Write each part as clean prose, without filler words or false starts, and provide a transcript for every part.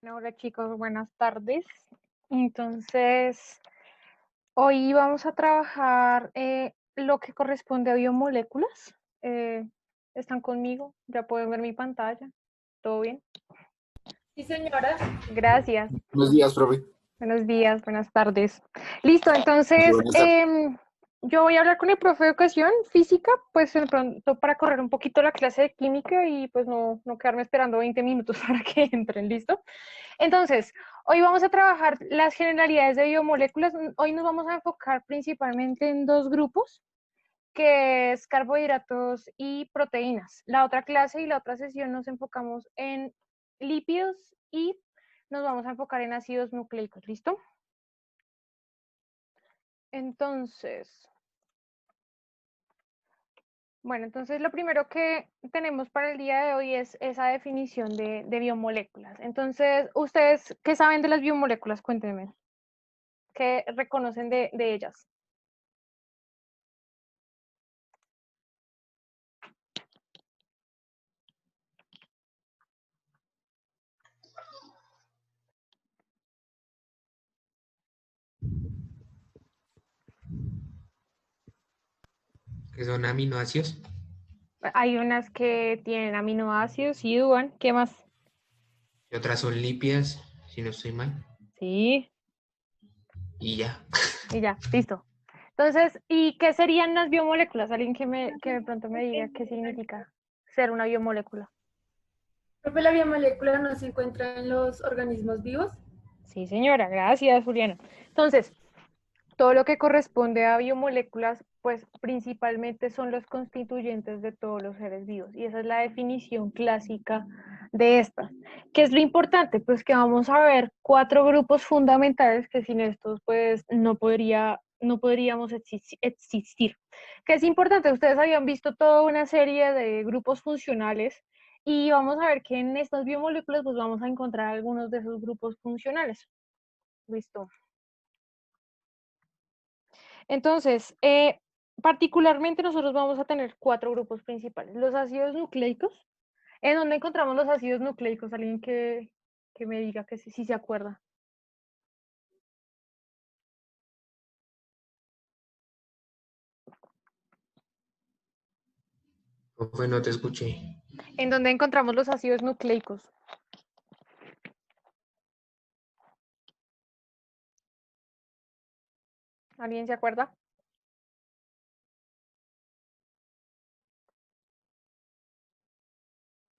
Hola chicos, buenas tardes. Entonces, hoy vamos a trabajar lo que corresponde a biomoléculas. ¿Están conmigo? Ya pueden ver mi pantalla. ¿Todo bien? Sí, señora. Gracias. Buenos días, profe. Buenos días, buenas tardes. Listo, Sí, entonces buenas tardes. yo voy a hablar con el profe de educación física, pues de pronto para correr un poquito la clase de química y pues no quedarme esperando 20 minutos para que entren, ¿listo? Entonces, hoy vamos a trabajar las generalidades de biomoléculas. Hoy nos vamos a enfocar principalmente en dos grupos, que es carbohidratos y proteínas. La otra clase y la otra sesión nos enfocamos en lípidos y nos vamos a enfocar en ácidos nucleicos, ¿listo? Entonces, bueno, entonces lo primero que tenemos para el día de hoy es esa definición de biomoléculas. Entonces, ¿ustedes qué saben de las biomoléculas? Cuéntenme. ¿Qué reconocen de ellas? Que son aminoácidos, Hay unas que tienen aminoácidos y dudan. ¿Qué más? y otras son lípidas, si no estoy mal, Sí, y ya. y ya, listo. Entonces, ¿y qué serían las biomoléculas? Alguien que de pronto me diga qué significa ser una biomolécula. Profe, la biomolécula no se encuentra en los organismos vivos. Sí, señora, gracias, Juliana. Entonces, todo lo que corresponde a biomoléculas, pues principalmente son los constituyentes de todos los seres vivos. Y esa es la definición clásica de estas. ¿Qué es lo importante? Pues que vamos a ver 4 grupos fundamentales que sin estos, pues no podríamos existir. ¿Qué es importante? Ustedes habían visto toda una serie de grupos funcionales y vamos a ver que en estas biomoléculas, pues vamos a encontrar algunos de esos grupos funcionales. Listo. Entonces, particularmente nosotros vamos a tener 4 grupos principales. Los ácidos nucleicos. ¿En dónde encontramos los ácidos nucleicos? Alguien que me diga que sí se acuerda. Profe, no te escuché. ¿En dónde encontramos los ácidos nucleicos? ¿Alguien se acuerda?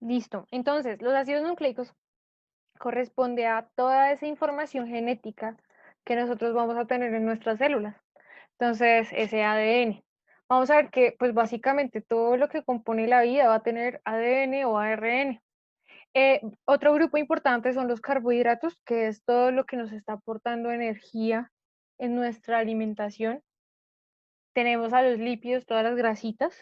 Listo. Entonces, los ácidos nucleicos corresponde a toda esa información genética que nosotros vamos a tener en nuestras células. Entonces, ese ADN. Vamos a ver que, pues básicamente todo lo que compone la vida va a tener ADN o ARN. Otro grupo importante son los carbohidratos, que es todo lo que nos está aportando energía en nuestra alimentación. Tenemos a los lípidos, todas las grasitas,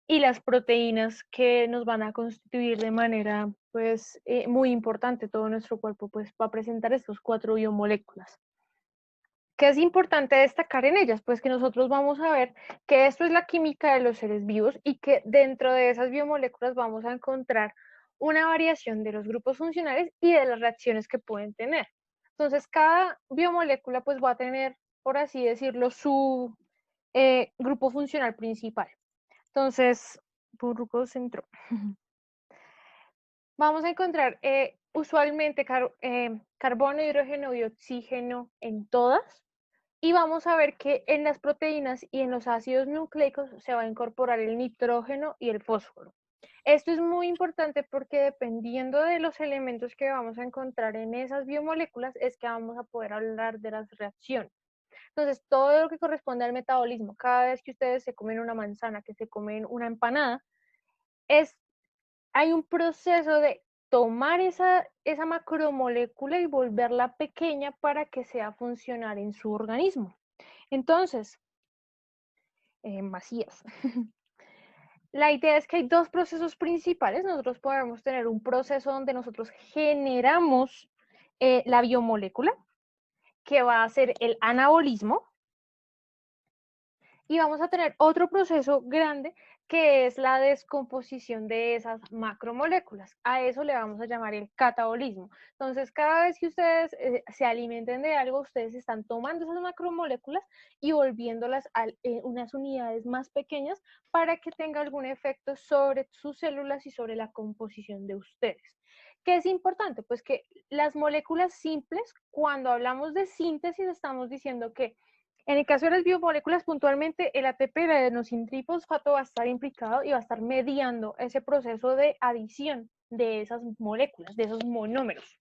y las proteínas que nos van a constituir de manera pues muy importante. Todo nuestro cuerpo pues va a presentar estos 4 biomoléculas. ¿Qué es importante destacar en ellas? Pues que nosotros vamos a ver que esto es la química de los seres vivos y que dentro de esas biomoléculas vamos a encontrar una variación de los grupos funcionales y de las reacciones que pueden tener. Entonces, cada biomolécula pues va a tener, por así decirlo, su grupo funcional principal. Entonces, Burgos centro. Vamos a encontrar usualmente carbono, hidrógeno y oxígeno en todas. Y vamos a ver que en las proteínas y en los ácidos nucleicos se va a incorporar el nitrógeno y el fósforo. Esto es muy importante porque dependiendo de los elementos que vamos a encontrar en esas biomoléculas es que vamos a poder hablar de las reacciones. Entonces, todo lo que corresponde al metabolismo, cada vez que ustedes se comen una manzana, que se comen una empanada, hay un proceso de tomar esa macromolécula y volverla pequeña para que sea funcionar en su organismo. Entonces, vacías. La idea es que hay dos procesos principales. Nosotros podemos tener un proceso donde nosotros generamos la biomolécula, que va a ser el anabolismo, y vamos a tener otro proceso grande que es la descomposición de esas macromoléculas. A eso le vamos a llamar el catabolismo. Entonces, cada vez que ustedes se alimenten de algo, ustedes están tomando esas macromoléculas y volviéndolas a unas unidades más pequeñas para que tenga algún efecto sobre sus células y sobre la composición de ustedes. ¿Qué es importante? Pues que las moléculas simples, cuando hablamos de síntesis, estamos diciendo que en el caso de las biomoléculas, puntualmente el ATP, el adenosíntrifosfato, va a estar implicado y va a estar mediando ese proceso de adición de esas moléculas, de esos monómeros.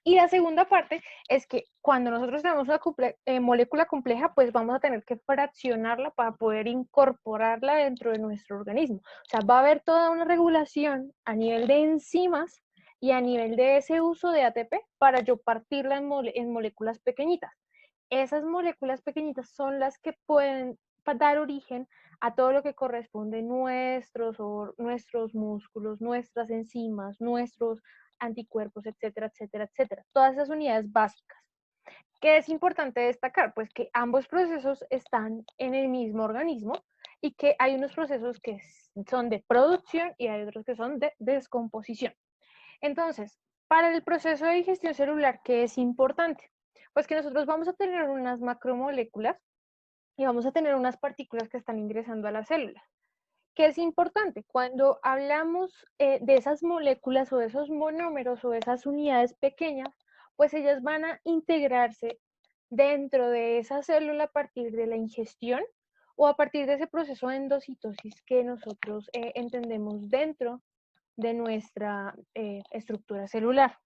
Y la segunda parte es que cuando nosotros tenemos una molécula compleja, pues vamos a tener que fraccionarla para poder incorporarla dentro de nuestro organismo. O sea, va a haber toda una regulación a nivel de enzimas y a nivel de ese uso de ATP para yo partirla en moléculas pequeñitas. Esas moléculas pequeñitas son las que pueden dar origen a todo lo que corresponde nuestros músculos, nuestras enzimas, nuestros anticuerpos, etcétera, etcétera, etcétera. Todas esas unidades básicas. ¿Qué es importante destacar? Pues que ambos procesos están en el mismo organismo y que hay unos procesos que son de producción y hay otros que son de descomposición. Entonces, para el proceso de digestión celular, ¿qué es importante? Pues que nosotros vamos a tener unas macromoléculas y vamos a tener unas partículas que están ingresando a la célula. ¿Qué es importante? Cuando hablamos de esas moléculas o de esos monómeros o de esas unidades pequeñas, pues ellas van a integrarse dentro de esa célula a partir de la ingestión o a partir de ese proceso de endocitosis que nosotros entendemos dentro de nuestra estructura celular.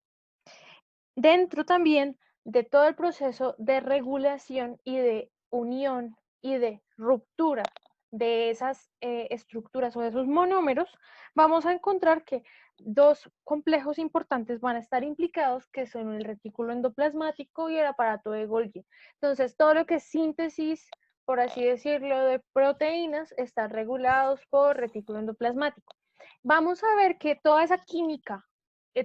Dentro también de todo el proceso de regulación y de unión y de ruptura de esas estructuras o de esos monómeros, vamos a encontrar que dos complejos importantes van a estar implicados, que son el retículo endoplasmático y el aparato de Golgi. Entonces, todo lo que es síntesis, por así decirlo, de proteínas, está regulados por retículo endoplasmático. Vamos a ver que toda esa química,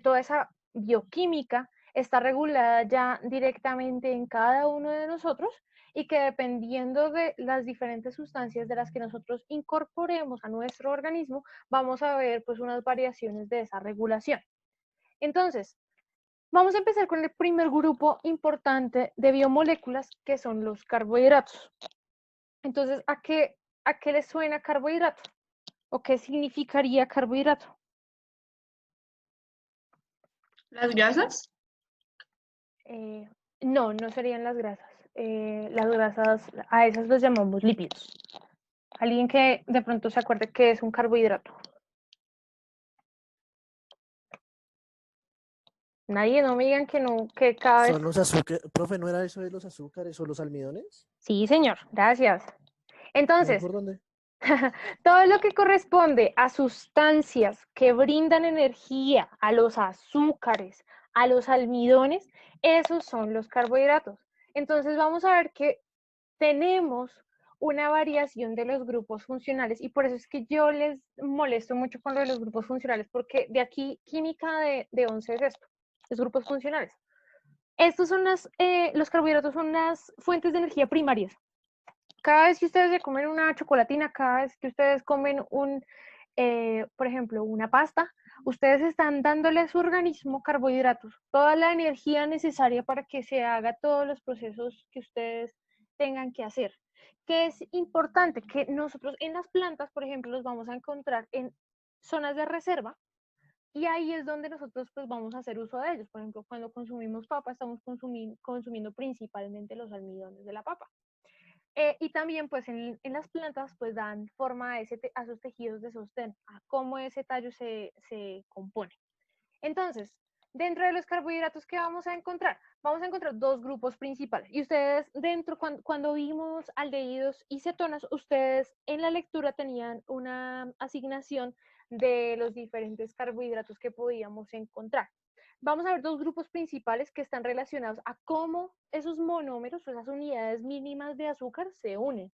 toda esa bioquímica, está regulada ya directamente en cada uno de nosotros y que dependiendo de las diferentes sustancias de las que nosotros incorporemos a nuestro organismo, vamos a ver pues unas variaciones de esa regulación. Entonces, vamos a empezar con el primer grupo importante de biomoléculas, que son los carbohidratos. Entonces, ¿a qué les suena carbohidrato? ¿O qué significaría carbohidrato? ¿Las grasas? No, no serían las grasas. Las grasas, a esas las llamamos lípidos. Alguien que de pronto se acuerde que es un carbohidrato. Nadie, no me digan que no, que cada vez... Son los azúcares. Profe, ¿no era eso de los azúcares o los almidones? Sí, señor, gracias. Entonces, ¿Por dónde? todo lo que corresponde a sustancias que brindan energía, a los azúcares, a los almidones, esos son los carbohidratos. Entonces vamos a ver que tenemos una variación de los grupos funcionales y por eso es que yo les molesto mucho con lo de los grupos funcionales, porque de aquí química de 11 es esto, los grupos funcionales. Estos son los carbohidratos son las fuentes de energía primarias. Cada vez que ustedes se comen una chocolatina, cada vez que ustedes comen por ejemplo, una pasta, ustedes están dándole a su organismo carbohidratos, toda la energía necesaria para que se haga todos los procesos que ustedes tengan que hacer. Que es importante que nosotros en las plantas, por ejemplo, los vamos a encontrar en zonas de reserva y ahí es donde nosotros pues vamos a hacer uso de ellos. Por ejemplo, cuando consumimos papa, estamos consumiendo principalmente los almidones de la papa. Y también pues en las plantas pues dan forma a esos tejidos de sostén, a cómo ese tallo se compone. Entonces, dentro de los carbohidratos que vamos a encontrar dos grupos principales. Y ustedes cuando vimos aldehídos y cetonas, ustedes en la lectura tenían una asignación de los diferentes carbohidratos que podíamos encontrar. Vamos a ver dos grupos principales que están relacionados a cómo esos monómeros o esas unidades mínimas de azúcar se unen.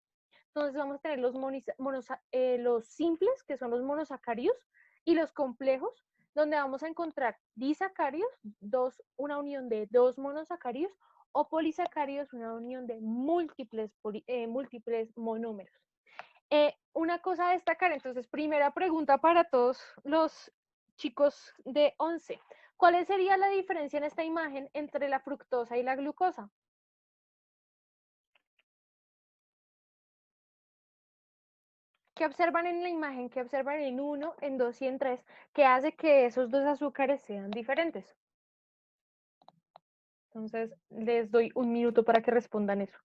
Entonces vamos a tener los simples, que son los monosacáridos, y los complejos, donde vamos a encontrar disacáridos, una unión de dos monosacáridos, o polisacáridos, una unión de múltiples monómeros. Una cosa a destacar, entonces, primera pregunta para todos los chicos de 11. ¿Cuál sería la diferencia en esta imagen entre la fructosa y la glucosa? ¿Qué observan en la imagen? ¿Qué observan en 1, en 2 y en 3? ¿Qué hace que esos dos azúcares sean diferentes? Entonces, les doy un minuto para que respondan eso.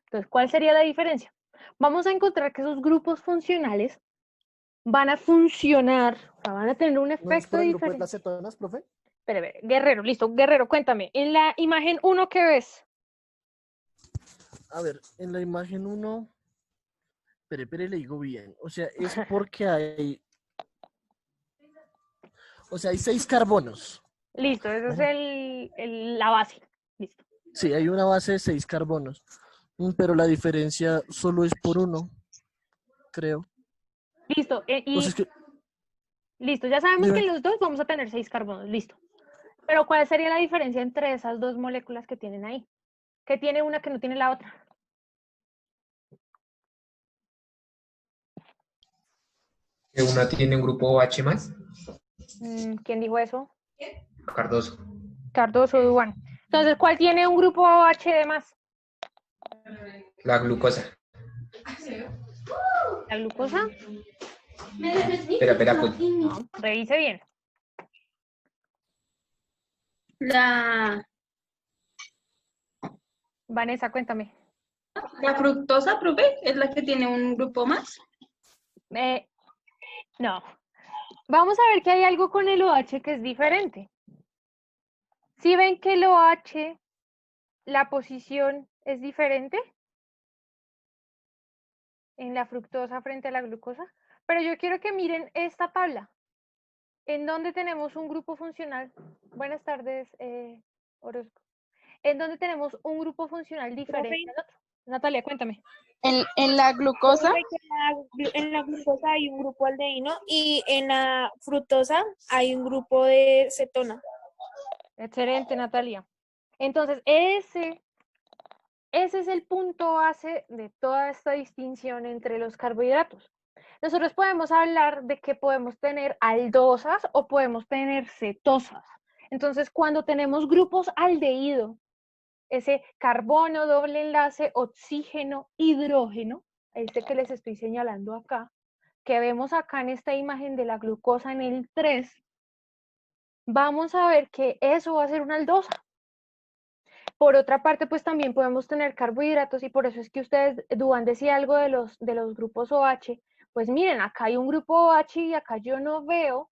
Entonces, ¿cuál sería la diferencia? Vamos a encontrar que esos grupos funcionales van a funcionar, o sea, van a tener un ¿No es efecto por el grupo de diferente. las cetonas, profe? Espere, Guerrero, listo. Guerrero, cuéntame. En la imagen 1, ¿qué ves? A ver, en la imagen 1, espere, le digo bien. O sea, es porque hay, o sea, hay 6 carbonos. Listo, esa es ¿Vale? la base. Listo. Sí, hay una base de 6 carbonos. Pero la diferencia solo es por uno, creo. Listo. Entonces, Listo, ya sabemos que dime. en los dos vamos a tener 6 carbonos. Listo. Pero ¿cuál sería la diferencia entre esas dos moléculas que tienen ahí? ¿Qué tiene una que no tiene la otra? Que una tiene un grupo H más, ¿Quién dijo eso? Cardoso. Cardoso, Duan. Entonces, ¿cuál tiene un grupo H de más? La glucosa. ¿La glucosa? Espera, pues. No, revise bien. La Vanessa, cuéntame. fructosa, profe, es la que tiene un grupo más. No. Vamos a ver que hay algo con el OH que es diferente. ¿Sí ven que el OH, la posición es diferente en la fructosa frente a la glucosa? Pero yo quiero que miren esta tabla, en donde tenemos un grupo funcional. Buenas tardes, Orozco. En donde tenemos un grupo funcional diferente al otro. Natalia, cuéntame. En la glucosa, Profe, que en la glucosa hay un grupo aldeíno y en la fructosa hay un grupo de cetona. Excelente, Natalia. Entonces, ese es el punto base de toda esta distinción entre los carbohidratos. Nosotros podemos hablar de que podemos tener aldosas o podemos tener cetosas. Entonces, cuando tenemos grupos aldehído, ese carbono, doble enlace, oxígeno, hidrógeno, este que les estoy señalando acá, que vemos acá en esta imagen de la glucosa en el 3, vamos a ver que eso va a ser una aldosa. Por otra parte, pues también podemos tener carbohidratos y por eso es que ustedes, Duan decía algo de los grupos OH. Pues miren, acá hay un grupo OH y acá yo no veo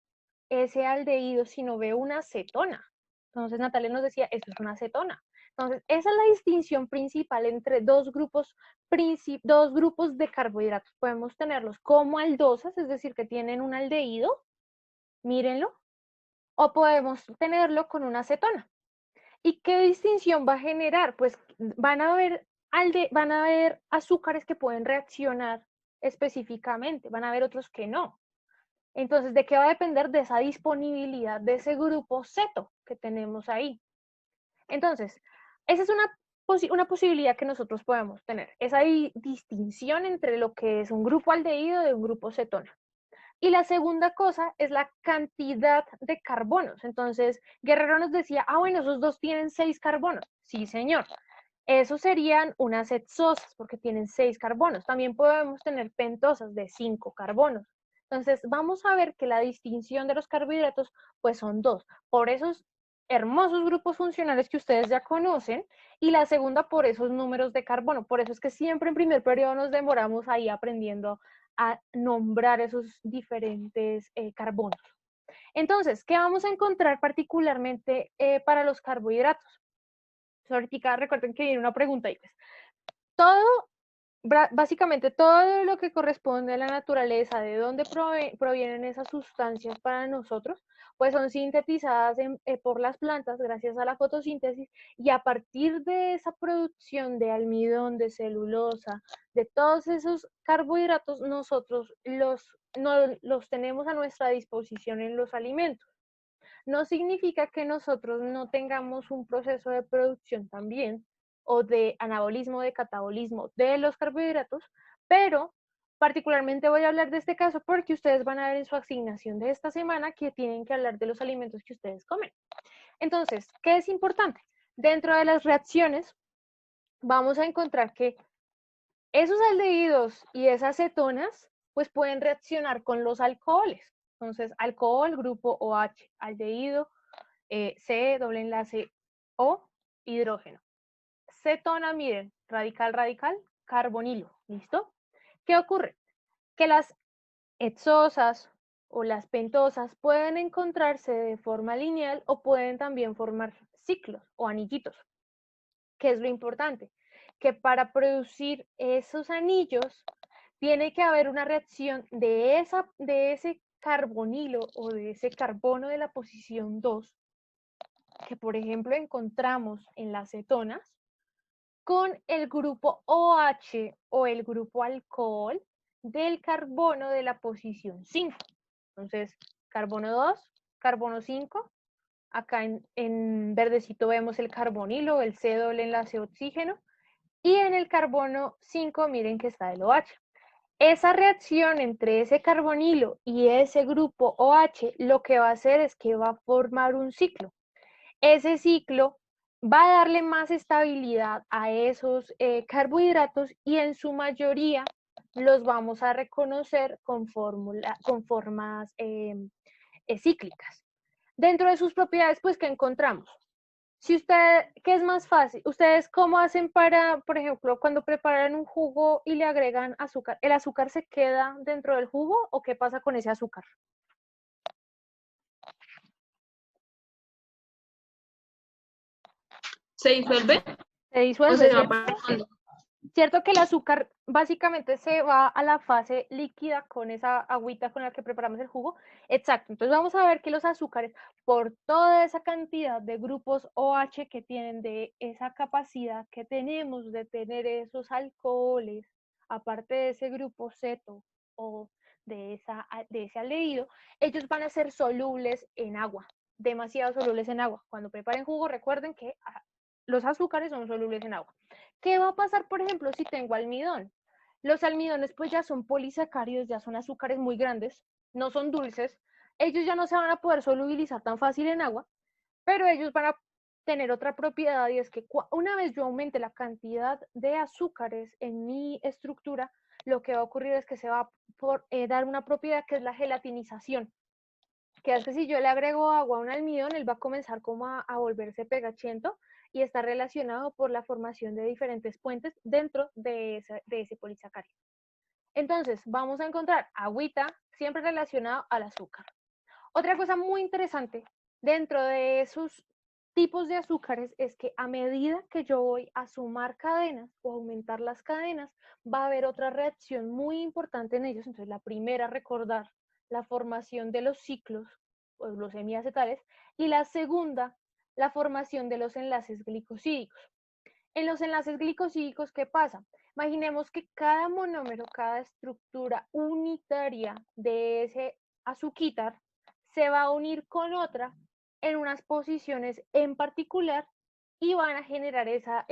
ese aldehído, sino veo una cetona. Entonces Natalia nos decía, esto es una cetona. Entonces, esa es la distinción principal entre dos grupos de carbohidratos. Podemos tenerlos como aldosas, es decir, que tienen un aldehído, mírenlo, o podemos tenerlo con una cetona. ¿Y qué distinción va a generar? Pues van a haber azúcares que pueden reaccionar específicamente, van a haber otros que no. Entonces, ¿de qué va a depender? De esa disponibilidad de ese grupo ceto que tenemos ahí. Entonces, esa es una posibilidad que nosotros podemos tener, esa distinción entre lo que es un grupo aldehído de un grupo cetona. Y la segunda cosa es la cantidad de carbonos. Entonces, Guerrero nos decía, bueno, esos dos tienen 6 carbonos. Sí, señor. Esos serían unas hexosas porque tienen 6 carbonos. También podemos tener pentosas de 5 carbonos. Entonces, vamos a ver que la distinción de los carbohidratos, pues son dos. Por esos hermosos grupos funcionales que ustedes ya conocen, y la segunda por esos números de carbono. Por eso es que siempre en primer periodo nos demoramos ahí aprendiendo a nombrar esos diferentes carbonos. Entonces, ¿qué vamos a encontrar particularmente para los carbohidratos? Ahorita recuerden que viene una pregunta y pues, básicamente todo lo que corresponde a la naturaleza, de dónde provienen esas sustancias para nosotros, pues son sintetizadas por las plantas gracias a la fotosíntesis, y a partir de esa producción de almidón, de celulosa, de todos esos carbohidratos, nosotros los tenemos a nuestra disposición en los alimentos. No significa que nosotros no tengamos un proceso de producción también, o de anabolismo, de catabolismo de los carbohidratos, pero Particularmente voy a hablar de este caso porque ustedes van a ver en su asignación de esta semana que tienen que hablar de los alimentos que ustedes comen. Entonces, ¿qué es importante? Dentro de las reacciones vamos a encontrar que esos aldehídos y esas cetonas pues pueden reaccionar con los alcoholes. Entonces, alcohol, grupo OH, aldehído, C, doble enlace O, hidrógeno. Cetona, miren, radical, radical, carbonilo, ¿listo? ¿Qué ocurre? Que las hexosas o las pentosas pueden encontrarse de forma lineal o pueden también formar ciclos o anillitos. ¿Qué es lo importante? Que para producir esos anillos tiene que haber una reacción de ese carbonilo o de ese carbono de la posición 2, que por ejemplo encontramos en las cetonas, con el grupo OH o el grupo alcohol del carbono de la posición 5. Entonces, carbono 2, carbono 5. Acá en verdecito vemos el carbonilo, el C doble enlace oxígeno. Y en el carbono 5, miren que está el OH. Esa reacción entre ese carbonilo y ese grupo OH, lo que va a hacer es que va a formar un ciclo. Ese ciclo va a darle más estabilidad a esos carbohidratos y en su mayoría los vamos a reconocer con formas cíclicas. Dentro de sus propiedades, pues, ¿qué encontramos? ¿Qué es más fácil? ¿Ustedes cómo hacen para, por ejemplo, cuando preparan un jugo y le agregan azúcar? ¿El azúcar se queda dentro del jugo o qué pasa con ese azúcar? ¿Se disuelve Se o disuelve, se va ¿cierto? para el fondo? Cierto que el azúcar básicamente se va a la fase líquida con esa agüita con la que preparamos el jugo. Exacto. Entonces vamos a ver que los azúcares, por toda esa cantidad de grupos OH que tienen, de esa capacidad que tenemos de tener esos alcoholes, aparte de ese grupo ceto o de ese aldehído, ellos van a ser solubles en agua, demasiado solubles en agua. Cuando preparen jugo, recuerden que los azúcares son solubles en agua. ¿Qué va a pasar, por ejemplo, si tengo almidón? Los almidones pues ya son polisacáridos, ya son azúcares muy grandes, no son dulces, ellos ya no se van a poder solubilizar tan fácil en agua, pero ellos van a tener otra propiedad y es que una vez yo aumente la cantidad de azúcares en mi estructura, lo que va a ocurrir es que se va a dar una propiedad que es la gelatinización, que es que si yo le agrego agua a un almidón, él va a comenzar como a volverse pegachento y está relacionado por la formación de diferentes puentes dentro de ese polisacárido. Entonces, vamos a encontrar agüita siempre relacionado al azúcar. Otra cosa muy interesante dentro de esos tipos de azúcares es que a medida que yo voy a sumar cadenas o aumentar las cadenas, va a haber otra reacción muy importante en ellos. Entonces, la primera, recordar la formación de los ciclos o los semiacetales, y la segunda, la formación de los enlaces glicosídicos. En los enlaces glicosídicos, ¿qué pasa? Imaginemos que cada monómero, cada estructura unitaria de ese azuquitar se va a unir con otra en unas posiciones en particular y van a generar esa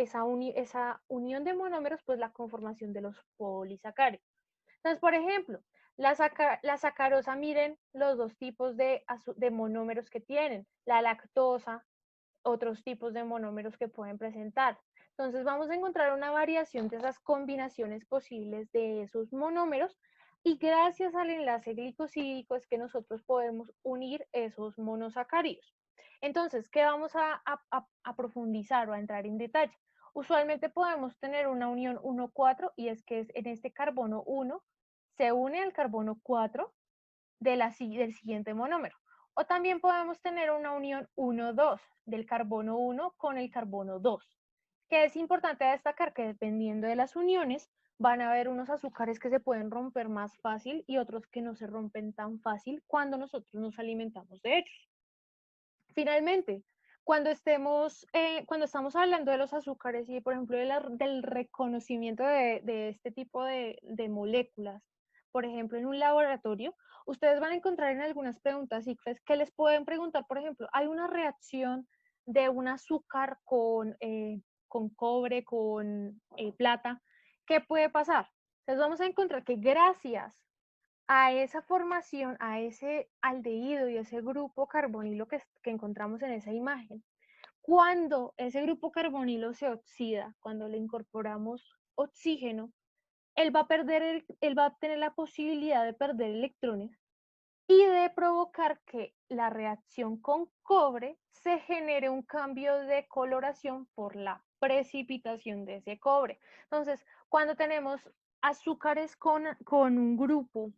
unión de monómeros, pues la conformación de los polisacáridos. Entonces, por ejemplo, la sacarosa, miren los dos tipos de monómeros que tienen, la lactosa, otros tipos de monómeros que pueden presentar. Entonces vamos a encontrar una variación de esas combinaciones posibles de esos monómeros y gracias al enlace glicosídico es que nosotros podemos unir esos monosacáridos. Entonces, ¿qué vamos a profundizar o a entrar en detalle? Usualmente podemos tener una unión 1,4 y es que en este carbono 1 se une al carbono 4 del siguiente monómero. O también podemos tener una unión 1,2 del carbono 1 con el carbono 2. Que es importante destacar que dependiendo de las uniones, van a haber unos azúcares que se pueden romper más fácil y otros que no se rompen tan fácil cuando nosotros nos alimentamos de ellos. Finalmente, cuando estamos hablando de los azúcares y, por ejemplo, del reconocimiento de este tipo de moléculas, por ejemplo, en un laboratorio, ustedes van a encontrar en algunas preguntas ICFES que les pueden preguntar, por ejemplo, hay una reacción de un azúcar con cobre, con plata, ¿qué puede pasar? Entonces vamos a encontrar que gracias a esa formación, a ese aldehído y ese grupo carbonilo que encontramos en esa imagen, cuando ese grupo carbonilo se oxida, cuando le incorporamos oxígeno, él va a tener la posibilidad de perder electrones y de provocar que la reacción con cobre se genere un cambio de coloración por la precipitación de ese cobre. Entonces, cuando tenemos azúcares con un grupo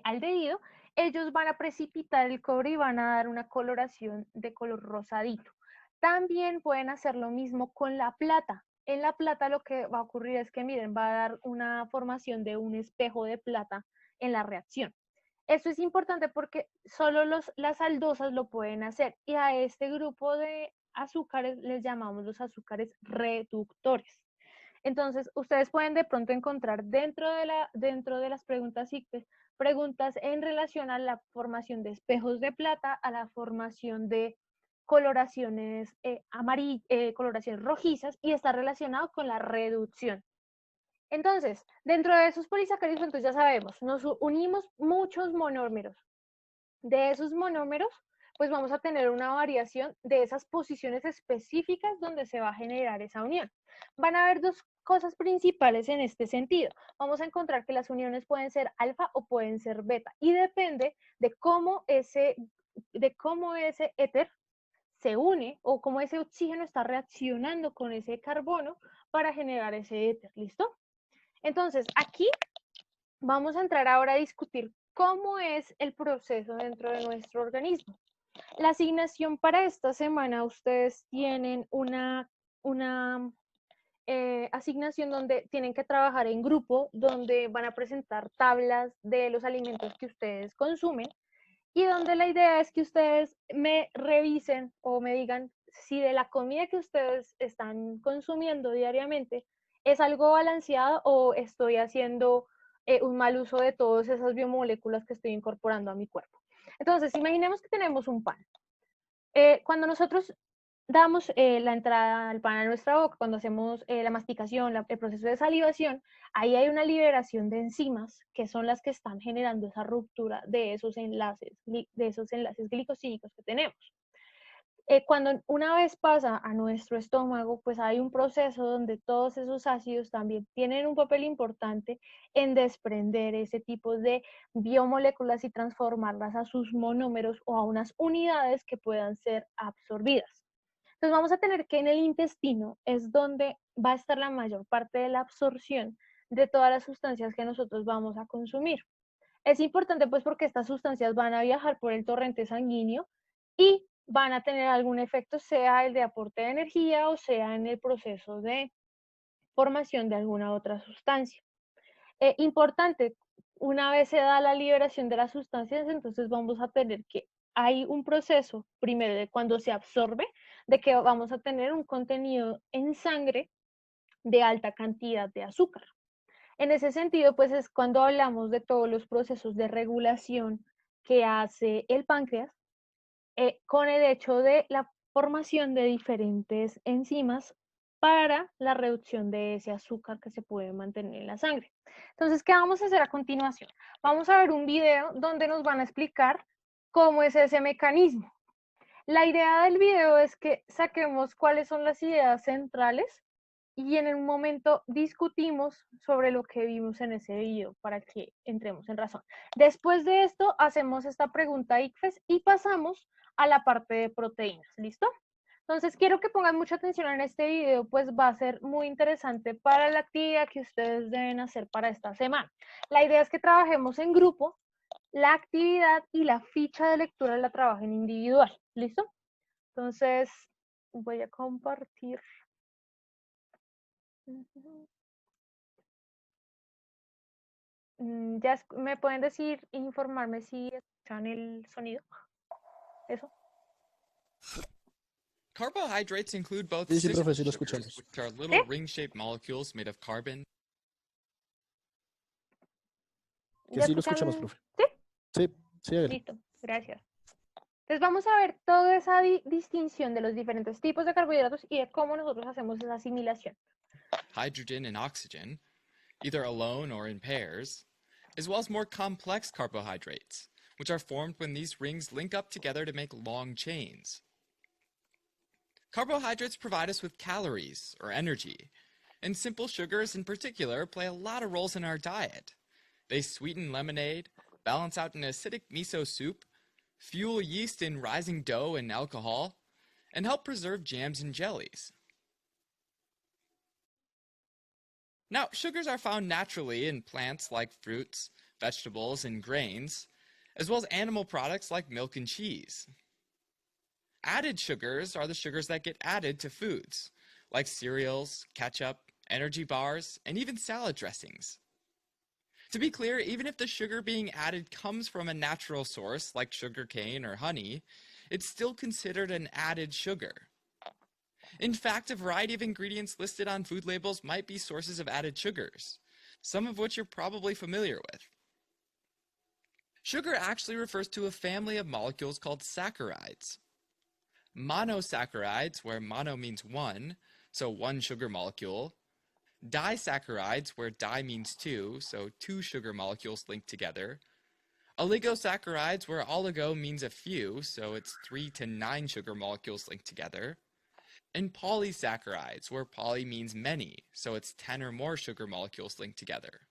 aldehído, ellos van a precipitar el cobre y van a dar una coloración de color rosadito. También pueden hacer lo mismo con la plata. En la plata lo que va a ocurrir es que, miren, va a dar una formación de un espejo de plata en la reacción. Esto es importante porque solo las aldosas lo pueden hacer y a este grupo de azúcares les llamamos los azúcares reductores. Entonces, ustedes pueden de pronto encontrar dentro de las preguntas ICFES preguntas en relación a la formación de espejos de plata, a la formación de coloraciones coloraciones rojizas, y está relacionado con la reducción. Entonces, dentro de esos polisacáridos, entonces ya sabemos, nos unimos muchos monómeros. De esos monómeros, pues vamos a tener una variación de esas posiciones específicas donde se va a generar esa unión. Van a haber dos cosas principales en este sentido. Vamos a encontrar que las uniones pueden ser alfa o pueden ser beta, y depende de cómo ese éter se une o cómo ese oxígeno está reaccionando con ese carbono para generar ese éter. ¿Listo? Entonces, aquí vamos a entrar ahora a discutir cómo es el proceso dentro de nuestro organismo. La asignación para esta semana, ustedes tienen una asignación donde tienen que trabajar en grupo, donde van a presentar tablas de los alimentos que ustedes consumen y donde la idea es que ustedes me revisen o me digan si de la comida que ustedes están consumiendo diariamente es algo balanceado o estoy haciendo un mal uso de todas esas biomoléculas que estoy incorporando a mi cuerpo. Entonces, imaginemos que tenemos un pan. Cuando nosotros damos la entrada al pan a nuestra boca, cuando hacemos la masticación, el proceso de salivación, ahí hay una liberación de enzimas que son las que están generando esa ruptura de esos enlaces glicosídicos que tenemos. Cuando una vez pasa a nuestro estómago, pues hay un proceso donde todos esos ácidos también tienen un papel importante en desprender ese tipo de biomoléculas y transformarlas a sus monómeros o a unas unidades que puedan ser absorbidas. Entonces vamos a tener que en el intestino es donde va a estar la mayor parte de la absorción de todas las sustancias que nosotros vamos a consumir. Es importante pues porque estas sustancias van a viajar por el torrente sanguíneo y van a tener algún efecto, sea el de aporte de energía o sea en el proceso de formación de alguna otra sustancia. Importante, una vez se da la liberación de las sustancias, entonces vamos a tener que hay un proceso, primero de cuando se absorbe, de que vamos a tener un contenido en sangre de alta cantidad de azúcar. En ese sentido, pues es cuando hablamos de todos los procesos de regulación que hace el páncreas con el hecho de la formación de diferentes enzimas para la reducción de ese azúcar que se puede mantener en la sangre. Entonces, ¿qué vamos a hacer a continuación? Vamos a ver un video donde nos van a explicar cómo es ese mecanismo. La idea del video es que saquemos cuáles son las ideas centrales y en un momento discutimos sobre lo que vimos en ese video para que entremos en razón. Después de esto, hacemos esta pregunta ICFES y pasamos a la parte de proteínas. ¿Listo? Entonces, quiero que pongan mucha atención en este video, pues va a ser muy interesante para la actividad que ustedes deben hacer para esta semana. La idea es que trabajemos en grupo, la actividad y la ficha de lectura la trabajen individual. ¿Listo? Entonces, voy a compartir. Ya me pueden decir, informarme si escuchan el sonido. Eso. Carbohydrates include both Sí, simple profe, sí lo sugars, escuchamos. which are little ring-shaped molecules made of carbon. Que ¿Ya sí lo escuchamos, escuchan? profe. ¿Sí? Sí, hágale. Listo, gracias. Entonces vamos a ver toda esa distinción de los diferentes tipos de carbohidratos y de cómo nosotros hacemos esa asimilación. Hydrogen and oxygen either alone or in pairs, as well as more complex carbohydrates, which are formed when these rings link up together to make long chains. Carbohydrates provide us with calories, or energy, and simple sugars in particular play a lot of roles in our diet. They sweeten lemonade, balance out an acidic miso soup, fuel yeast in rising dough and alcohol, and help preserve jams and jellies. Now, sugars are found naturally in plants like fruits, vegetables, and grains, as well as animal products like milk and cheese. Added sugars are the sugars that get added to foods, like cereals, ketchup, energy bars, and even salad dressings. To be clear, even if the sugar being added comes from a natural source like sugar cane or honey, it's still considered an added sugar. In fact, a variety of ingredients listed on food labels might be sources of added sugars, some of which you're probably familiar with. Sugar actually refers to a family of molecules called saccharides. Monosaccharides, where mono means one, so one sugar molecule. Disaccharides, where di means two, so two sugar molecules linked together. Oligosaccharides, where oligo means a few, so it's 3 to 9 sugar molecules linked together. And polysaccharides, where poly means many, so it's 10 or more sugar molecules linked together.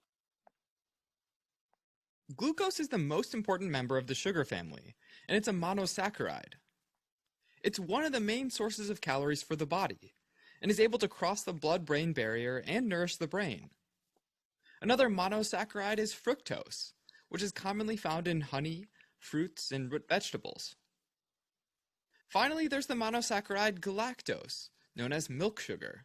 Glucose is the most important member of the sugar family, and it's a monosaccharide. It's one of the main sources of calories for the body, and is able to cross the blood-brain barrier and nourish the brain. Another monosaccharide is fructose, which is commonly found in honey, fruits, and root vegetables. Finally, there's the monosaccharide galactose, known as milk sugar.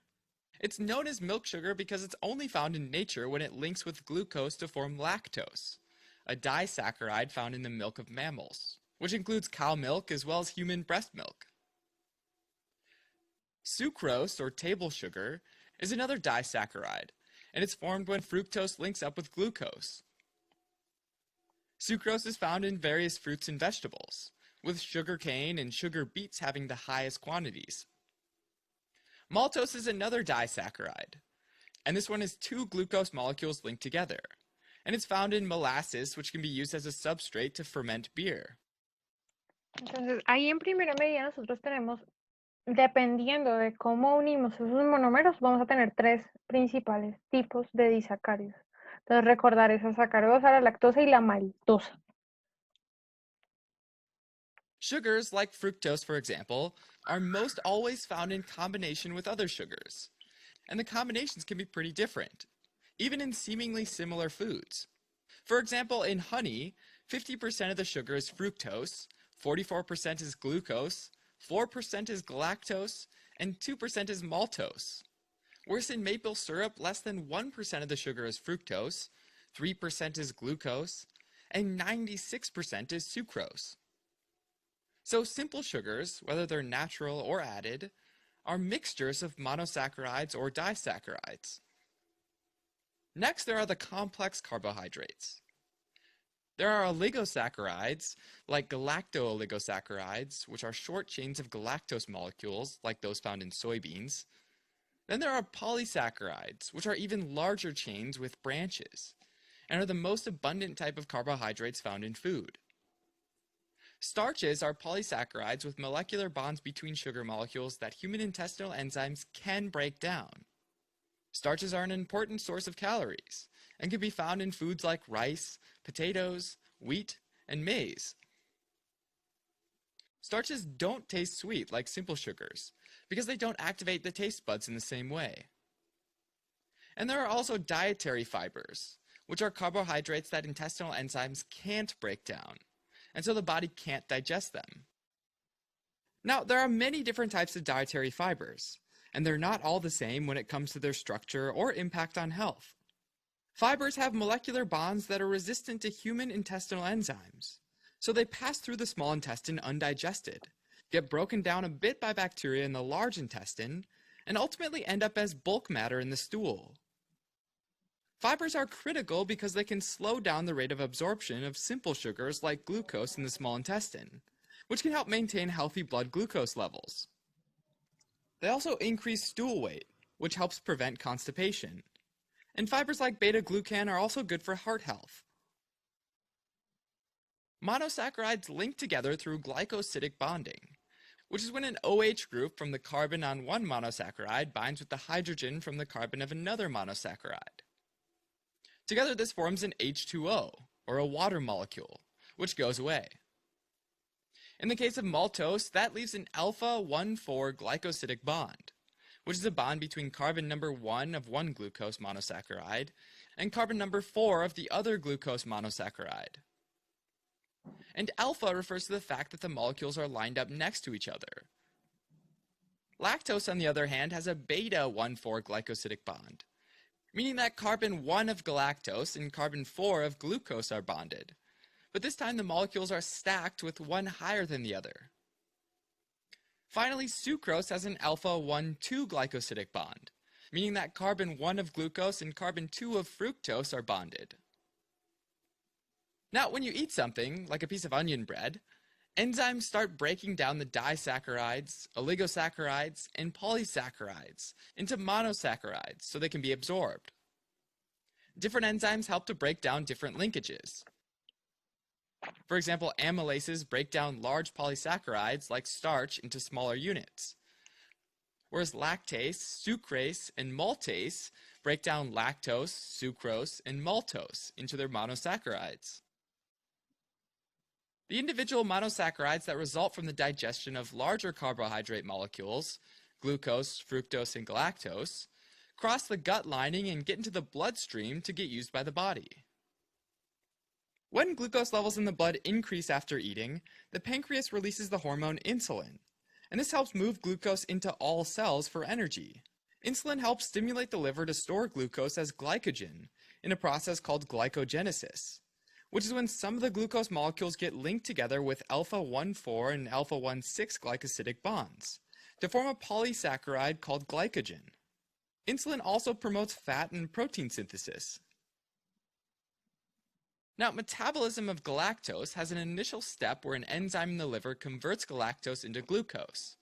It's known as milk sugar because it's only found in nature when it links with glucose to form lactose, a disaccharide found in the milk of mammals, which includes cow milk as well as human breast milk. Sucrose, or table sugar, is another disaccharide, and it's formed when fructose links up with glucose. Sucrose is found in various fruits and vegetables, with sugar cane and sugar beets having the highest quantities. Maltose is another disaccharide, and this one is 2 glucose molecules linked together, and it's found in molasses, which can be used as a substrate to ferment beer. Entonces, ahí en primera medida nosotros tenemos, dependiendo de cómo unimos esos monómeros, vamos a tener 3 principales tipos de disacáridos. Entonces, recordar esa sacarosa, la lactosa y la maltosa. Sugars, like fructose for example, are most always found in combination with other sugars, and the combinations can be pretty different, even in seemingly similar foods. For example, in honey, 50% of the sugar is fructose, 44% is glucose, 4% is galactose, and 2% is maltose. Whereas in maple syrup, less than 1% of the sugar is fructose, 3% is glucose, and 96% is sucrose. So simple sugars, whether they're natural or added, are mixtures of monosaccharides or disaccharides. Next, there are the complex carbohydrates. There are oligosaccharides, like galacto-oligosaccharides, which are short chains of galactose molecules, like those found in soybeans. Then there are polysaccharides, which are even larger chains with branches, and are the most abundant type of carbohydrates found in food. Starches are polysaccharides with molecular bonds between sugar molecules that human intestinal enzymes can break down. Starches are an important source of calories, and can be found in foods like rice, potatoes, wheat, and maize. Starches don't taste sweet like simple sugars, because they don't activate the taste buds in the same way. And there are also dietary fibers, which are carbohydrates that intestinal enzymes can't break down, and so the body can't digest them. Now, there are many different types of dietary fibers, and they're not all the same when it comes to their structure or impact on health. Fibers have molecular bonds that are resistant to human intestinal enzymes, so they pass through the small intestine undigested, get broken down a bit by bacteria in the large intestine, and ultimately end up as bulk matter in the stool. Fibers are critical because they can slow down the rate of absorption of simple sugars like glucose in the small intestine, which can help maintain healthy blood glucose levels. They also increase stool weight, which helps prevent constipation. And fibers like beta-glucan are also good for heart health. Monosaccharides link together through glycosidic bonding, which is when an OH group from the carbon on one monosaccharide binds with the hydrogen from the carbon of another monosaccharide. Together this forms an H2O, or a water molecule, which goes away. In the case of maltose, that leaves an alpha-1,4 glycosidic bond, which is a bond between carbon number 1 of one glucose monosaccharide and carbon number 4 of the other glucose monosaccharide. And alpha refers to the fact that the molecules are lined up next to each other. Lactose, on the other hand, has a beta-1,4 glycosidic bond, meaning that carbon 1 of galactose and carbon 4 of glucose are bonded, but this time the molecules are stacked with one higher than the other. Finally, sucrose has an alpha-1,2 glycosidic bond, meaning that carbon 1 of glucose and carbon 2 of fructose are bonded. Now, when you eat something, like a piece of onion bread, enzymes start breaking down the disaccharides, oligosaccharides, and polysaccharides into monosaccharides so they can be absorbed. Different enzymes help to break down different linkages. For example, amylases break down large polysaccharides like starch into smaller units, whereas lactase, sucrase, and maltase break down lactose, sucrose, and maltose into their monosaccharides. The individual monosaccharides that result from the digestion of larger carbohydrate molecules, glucose, fructose, and galactose, cross the gut lining and get into the bloodstream to get used by the body. When glucose levels in the blood increase after eating, the pancreas releases the hormone insulin, and this helps move glucose into all cells for energy. Insulin helps stimulate the liver to store glucose as glycogen in a process called glycogenesis, which is when some of the glucose molecules get linked together with alpha-1,4 and alpha-1,6 glycosidic bonds to form a polysaccharide called glycogen. Insulin also promotes fat and protein synthesis. Now, metabolism of galactose has an initial step where an enzyme in the liver converts galactose into glucose.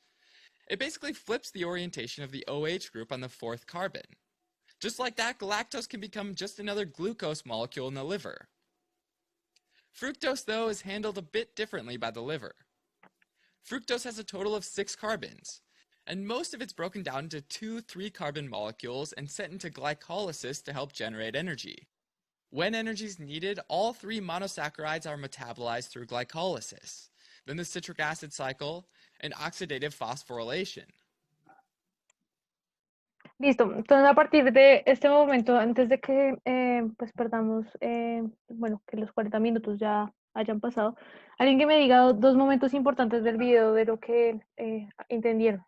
It basically flips the orientation of the OH group on the fourth carbon. Just like that, galactose can become just another glucose molecule in the liver. Fructose, though, is handled a bit differently by the liver. Fructose has a total of 6 carbons, and most of it's broken down into 2 3-carbon molecules and sent into glycolysis to help generate energy. When energy is needed, all 3 monosaccharides are metabolized through glycolysis, then the citric acid cycle, and oxidative phosphorylation. Listo, entonces a partir de este momento, antes de que pues perdamos, bueno, que los 40 minutos ya hayan pasado, alguien que me diga 2 momentos importantes del video de lo que entendieron.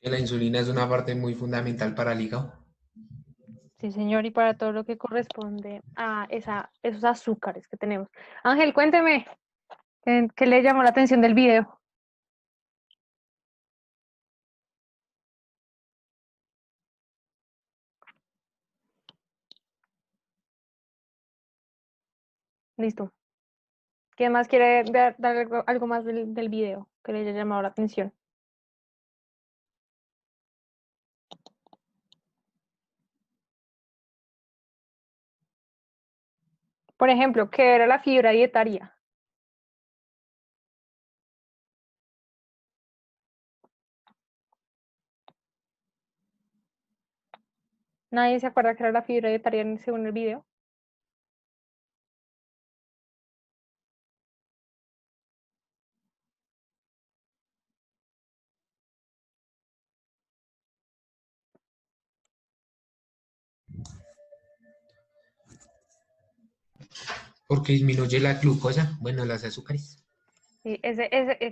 Que la insulina es una parte muy fundamental para el hígado. Sí, señor, y para todo lo que corresponde a esos azúcares que tenemos. Ángel, cuénteme, ¿qué le llamó la atención del video? Listo. ¿Quién más quiere dar algo más del video que le haya llamado la atención? Por ejemplo, ¿qué era la fibra dietaria? ¿Nadie se acuerda qué era la fibra dietaria según el video? Porque disminuye la glucosa, bueno, los azúcares. Sí,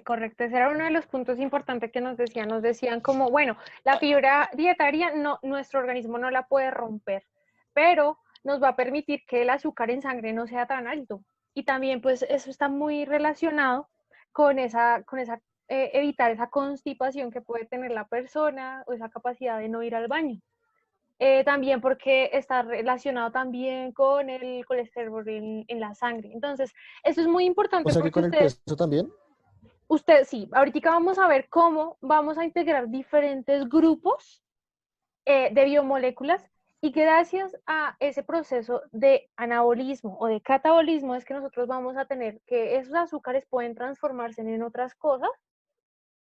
correcto, ese era uno de los puntos importantes que nos decían como, bueno, la fibra dietaria nuestro organismo no la puede romper, pero nos va a permitir que el azúcar en sangre no sea tan alto. Y también pues eso está muy relacionado con evitar esa constipación que puede tener la persona o esa capacidad de no ir al baño. también porque está relacionado también con el colesterol en la sangre. Entonces, eso es muy O importante sea que porque con el peso también. sí, ahorita vamos a ver cómo vamos a integrar diferentes grupos de biomoléculas y gracias a ese proceso de anabolismo o de catabolismo es que nosotros vamos a tener que esos azúcares pueden transformarse en otras cosas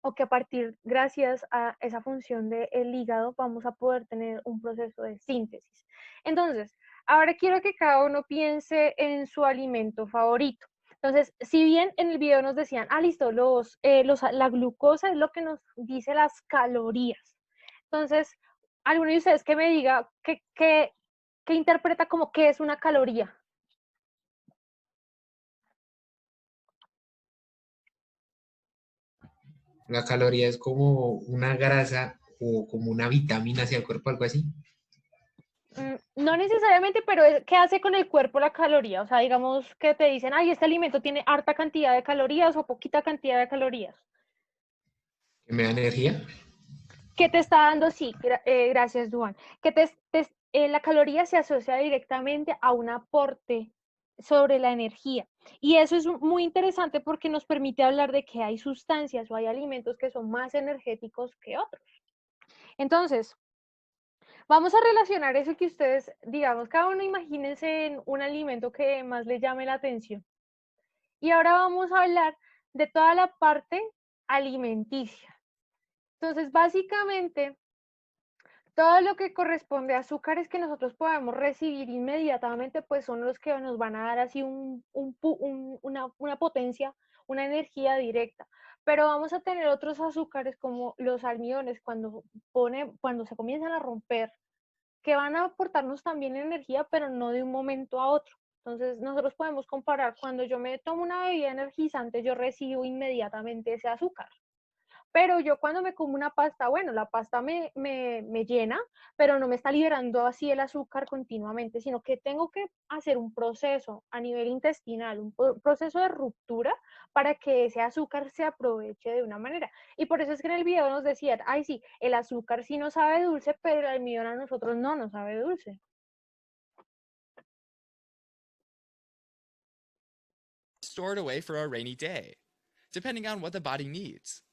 o que a partir, gracias a esa función del hígado, vamos a poder tener un proceso de síntesis. Entonces, ahora quiero que cada uno piense en su alimento favorito. Entonces, si bien en el video nos decían, listo, la glucosa es lo que nos dice las calorías. Entonces, alguno de ustedes que me diga que interpreta como qué es una caloría. La caloría es como una grasa o como una vitamina hacia el cuerpo, algo así. No necesariamente, pero ¿qué hace con el cuerpo la caloría? O sea, digamos que te dicen, este alimento tiene harta cantidad de calorías o poquita cantidad de calorías. Que me da energía. ¿Qué te está dando? Sí, gracias, Duan. La caloría se asocia directamente a un aporte sobre la energía. Y eso es muy interesante porque nos permite hablar de que hay sustancias o hay alimentos que son más energéticos que otros. Entonces, vamos a relacionar eso que ustedes, digamos, cada uno imagínense en un alimento que más les llame la atención. Y ahora vamos a hablar de toda la parte alimenticia. Entonces, básicamente, todo lo que corresponde a azúcares que nosotros podemos recibir inmediatamente, pues son los que nos van a dar así una potencia, una energía directa. Pero vamos a tener otros azúcares como los almidones cuando se comienzan a romper, que van a aportarnos también energía, pero no de un momento a otro. Entonces, nosotros podemos comparar, cuando yo me tomo una bebida energizante, yo recibo inmediatamente ese azúcar. Pero yo cuando me como una pasta, bueno, la pasta me llena, pero no me está liberando así el azúcar continuamente, sino que tengo que hacer un proceso a nivel intestinal, un proceso de ruptura para que ese azúcar se aproveche de una manera. Y por eso es que en el video nos decían, sí, el azúcar sí nos sabe dulce, pero el almidón a nosotros no nos sabe dulce. Stored away for a rainy day, depending on what the body needs.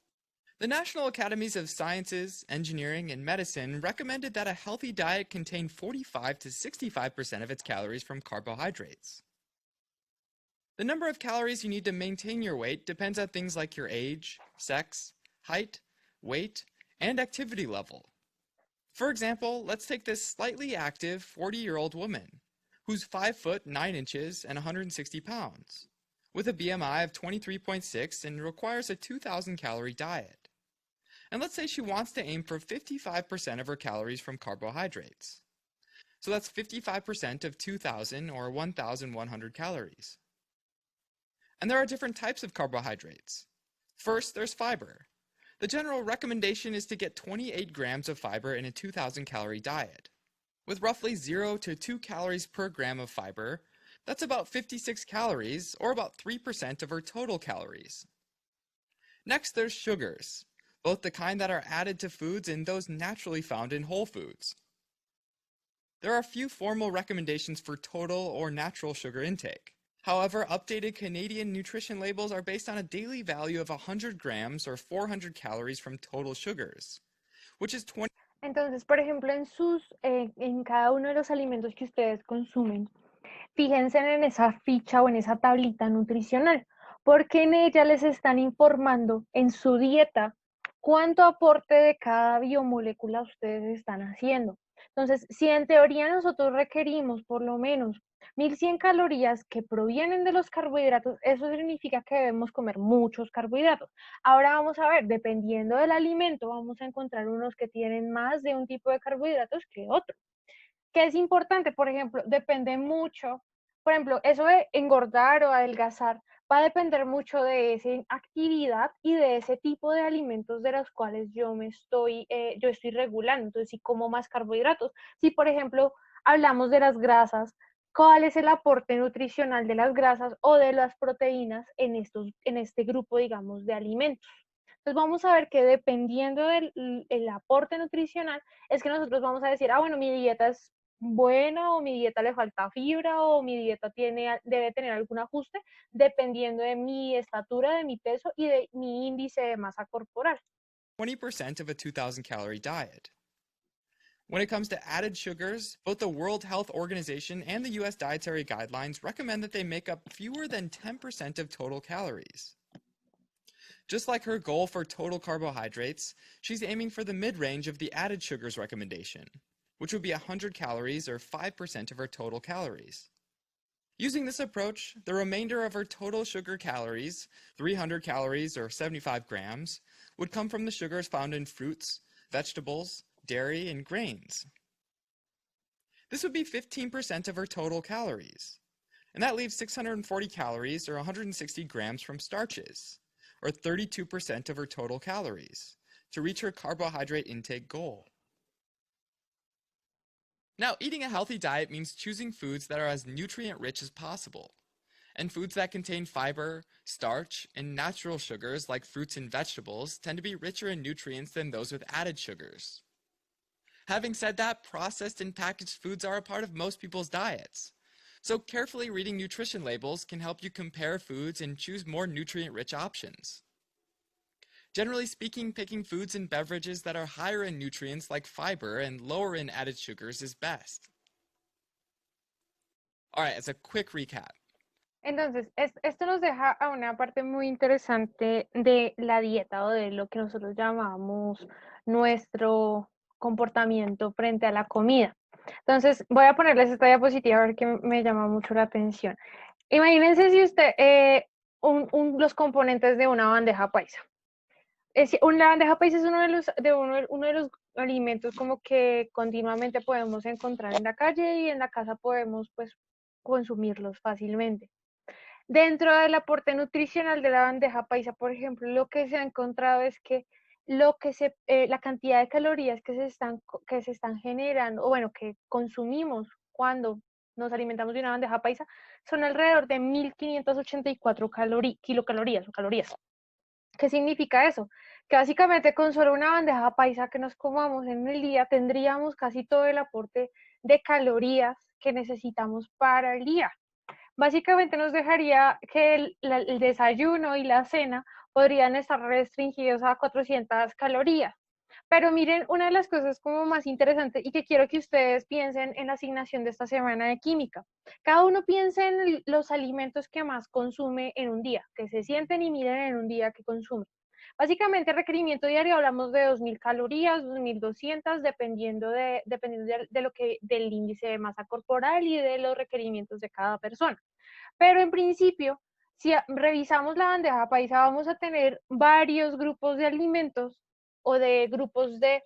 The National Academies of Sciences, Engineering, and Medicine recommended that a healthy diet contain 45 to 65% of its calories from carbohydrates. The number of calories you need to maintain your weight depends on things like your age, sex, height, weight, and activity level. For example, let's take this slightly active 40-year-old woman who's 5 foot 9 inches and 160 pounds, with a BMI of 23.6 and requires a 2,000 calorie diet. And let's say she wants to aim for 55% of her calories from carbohydrates. So that's 55% of 2,000 or 1,100 calories. And there are different types of carbohydrates. First, there's fiber. The general recommendation is to get 28 grams of fiber in a 2,000 calorie diet. With roughly 0 to 2 calories per gram of fiber, that's about 56 calories, or about 3% of her total calories. Next, there's sugars, both the kind that are added to foods and those naturally found in whole foods. There are few formal recommendations for total or natural sugar intake. However, updated Canadian nutrition labels are based on a daily value of 100 grams or 400 calories from total sugars, which is 20. Entonces, por ejemplo, en cada uno de los alimentos que ustedes consumen, fíjense en esa ficha o en esa tablita nutricional, porque en ella les están informando en su dieta cuánto aporte de cada biomolécula ustedes están haciendo. Entonces, si en teoría nosotros requerimos por lo menos 1.100 calorías que provienen de los carbohidratos, eso significa que debemos comer muchos carbohidratos. Ahora vamos a ver, dependiendo del alimento, vamos a encontrar unos que tienen más de un tipo de carbohidratos que otro. ¿Qué es importante? Por ejemplo, depende mucho, por ejemplo, eso de engordar o adelgazar va a depender mucho de esa actividad y de ese tipo de alimentos de los cuales yo estoy regulando. Entonces, si como más carbohidratos, si por ejemplo hablamos de las grasas, ¿cuál es el aporte nutricional de las grasas o de las proteínas en este grupo, digamos, de alimentos? Entonces vamos a ver que dependiendo del aporte nutricional, es que nosotros vamos a decir, bueno, mi dieta es buena o mi dieta le falta fibra o mi dieta debe tener algún ajuste, dependiendo de mi estatura, de mi peso y de mi índice de masa corporal. 20% of a 2,000 calorie diet. When it comes to added sugars, both the World Health Organization and the US Dietary Guidelines recommend that they make up fewer than 10% of total calories. Just like her goal for total carbohydrates, she's aiming for the mid-range of the added sugars recommendation, which would be 100 calories or 5% of her total calories. Using this approach, the remainder of her total sugar calories, 300 calories or 75 grams, would come from the sugars found in fruits, vegetables, dairy, and grains. This would be 15% of her total calories, and that leaves 640 calories or 160 grams from starches, or 32% of her total calories, to reach her carbohydrate intake goal. Now, eating a healthy diet means choosing foods that are as nutrient-rich as possible, and foods that contain fiber, starch, and natural sugars like fruits and vegetables tend to be richer in nutrients than those with added sugars. Having said that, processed and packaged foods are a part of most people's diets. So carefully reading nutrition labels can help you compare foods and choose more nutrient-rich options. Generally speaking, picking foods and beverages that are higher in nutrients like fiber and lower in added sugars is best. All right, as a quick recap. Entonces, esto nos deja a una parte muy interesante de la dieta o de lo que nosotros llamamos nuestro comportamiento frente a la comida. Entonces, voy a ponerles esta diapositiva a ver que me llama mucho la atención. Imagínense si usted, los componentes de una bandeja paisa. Una bandeja paisa es uno de los alimentos como que continuamente podemos encontrar en la calle y en la casa podemos pues consumirlos fácilmente. Dentro del aporte nutricional de la bandeja paisa, por ejemplo, lo que se ha encontrado es que la cantidad de calorías que se están generando, o bueno, que consumimos cuando nos alimentamos de una bandeja paisa, son alrededor de 1.584 kilocalorías o calorías. ¿Qué significa eso? Que básicamente con solo una bandeja paisa que nos comamos en el día, tendríamos casi todo el aporte de calorías que necesitamos para el día. Básicamente nos dejaría que el desayuno y la cena podrían estar restringidos a 400 calorías. Pero miren, una de las cosas como más interesantes y que quiero que ustedes piensen en la asignación de esta semana de química. Cada uno piense en los alimentos que más consume en un día, que se sienten y miren en un día que consume. Básicamente, requerimiento diario hablamos de 2.000 calorías, 2.200, dependiendo del índice de masa corporal y de los requerimientos de cada persona. Pero en principio, si revisamos la bandeja paisa, vamos a tener varios grupos de alimentos o de grupos de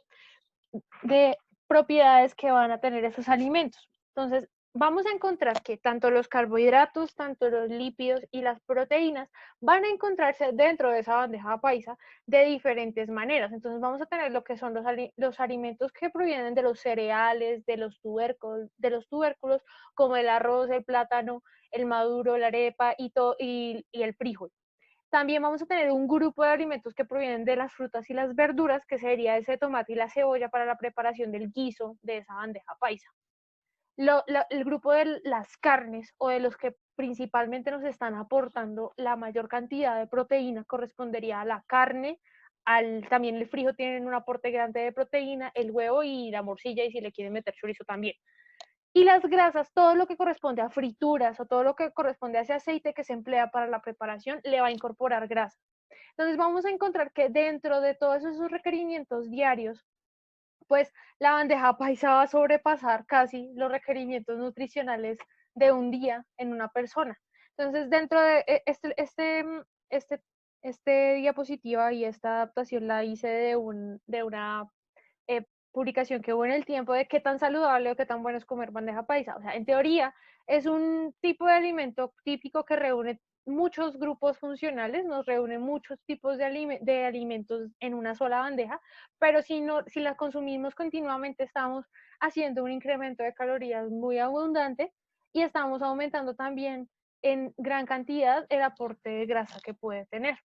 propiedades que van a tener esos alimentos. Entonces, vamos a encontrar que tanto los carbohidratos, tanto los lípidos y las proteínas van a encontrarse dentro de esa bandeja paisa de diferentes maneras. Entonces, vamos a tener lo que son los alimentos que provienen de los cereales, de los tubérculos, como el arroz, el plátano, el maduro, la arepa y el frijol. También vamos a tener un grupo de alimentos que provienen de las frutas y las verduras, que sería ese tomate y la cebolla para la preparación del guiso de esa bandeja paisa. El grupo de las carnes o de los que principalmente nos están aportando la mayor cantidad de proteína correspondería a la carne, también el frijol tienen un aporte grande de proteína, el huevo y la morcilla y si le quieren meter chorizo también. Y las grasas, todo lo que corresponde a frituras o todo lo que corresponde a ese aceite que se emplea para la preparación, le va a incorporar grasa. Entonces vamos a encontrar que dentro de todos esos requerimientos diarios, pues la bandeja paisa va a sobrepasar casi los requerimientos nutricionales de un día en una persona. Entonces dentro de este diapositiva y esta adaptación la hice de una publicación que hubo en El Tiempo de qué tan saludable o qué tan bueno es comer bandeja paisa. O sea, en teoría es un tipo de alimento típico que reúne muchos grupos funcionales, nos reúne muchos tipos de alimentos en una sola bandeja, pero si las consumimos continuamente estamos haciendo un incremento de calorías muy abundante y estamos aumentando también en gran cantidad el aporte de grasa que puede tener.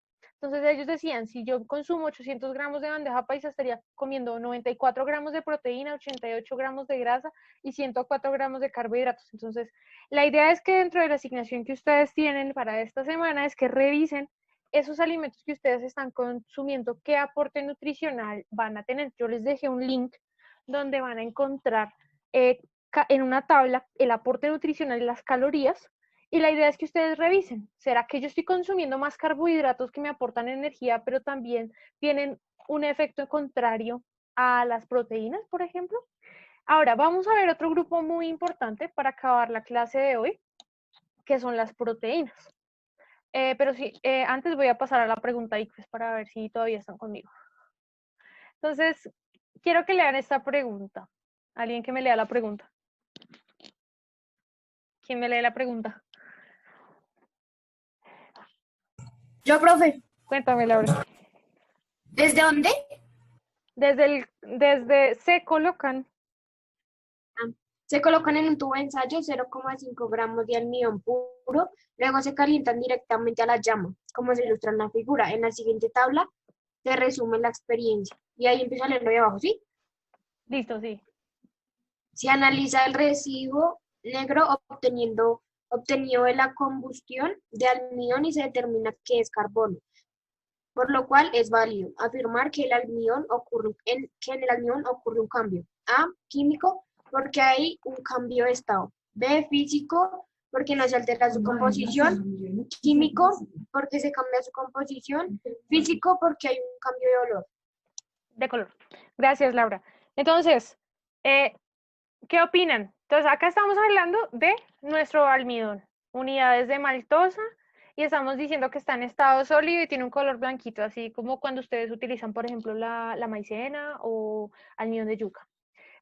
Entonces ellos decían, si yo consumo 800 gramos de bandeja paisa, estaría comiendo 94 gramos de proteína, 88 gramos de grasa y 104 gramos de carbohidratos. Entonces, la idea es que dentro de la asignación que ustedes tienen para esta semana es que revisen esos alimentos que ustedes están consumiendo, qué aporte nutricional van a tener. Yo les dejé un link donde van a encontrar en una tabla el aporte nutricional y las calorías. Y la idea es que ustedes revisen, ¿será que yo estoy consumiendo más carbohidratos que me aportan energía, pero también tienen un efecto contrario a las proteínas, por ejemplo? Ahora, vamos a ver otro grupo muy importante para acabar la clase de hoy, que son las proteínas. Pero sí, antes voy a pasar a la pregunta ICFES para ver si todavía están conmigo. Entonces, quiero que lean esta pregunta. ¿Alguien que me lea la pregunta? ¿Quién me lee la pregunta? Yo, profe, Cuéntame, Laura. ¿desde dónde? Desde se colocan. Se colocan en un tubo de ensayo 0,5 gramos de almidón puro, luego se calientan directamente a la llama, como se ilustra en la figura. En la siguiente tabla se resume la experiencia. Y ahí empieza a leerlo de abajo, ¿sí? Listo, sí. Se analiza el residuo negro obtenido de la combustión de almidón y se determina que es carbono, por lo cual es válido afirmar que en el almidón ocurre un cambio. A, químico, porque hay un cambio de estado. B, físico, porque no se altera su composición. Químico, porque se cambia su composición. Físico, porque hay un cambio de olor. De color. Gracias, Laura. Entonces, ¿qué opinan? Entonces, acá estamos hablando de nuestro almidón, unidades de maltosa, y estamos diciendo que está en estado sólido y tiene un color blanquito, así como cuando ustedes utilizan, por ejemplo, la maicena o almidón de yuca.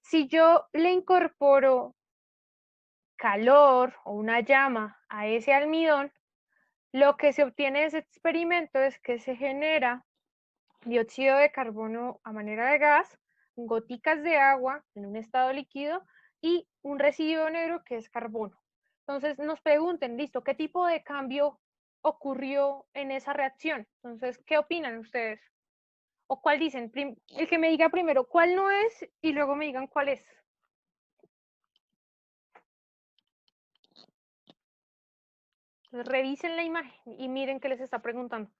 Si yo le incorporo calor o una llama a ese almidón, lo que se obtiene de ese experimento es que se genera dióxido de carbono a manera de gas, goticas de agua en un estado líquido y un residuo negro que es carbono. Entonces nos pregunten, listo, ¿qué tipo de cambio ocurrió en esa reacción? Entonces, ¿qué opinan ustedes? ¿O cuál dicen? El que me diga primero cuál no es y luego me digan cuál es. Entonces, revisen la imagen y miren qué les está preguntando.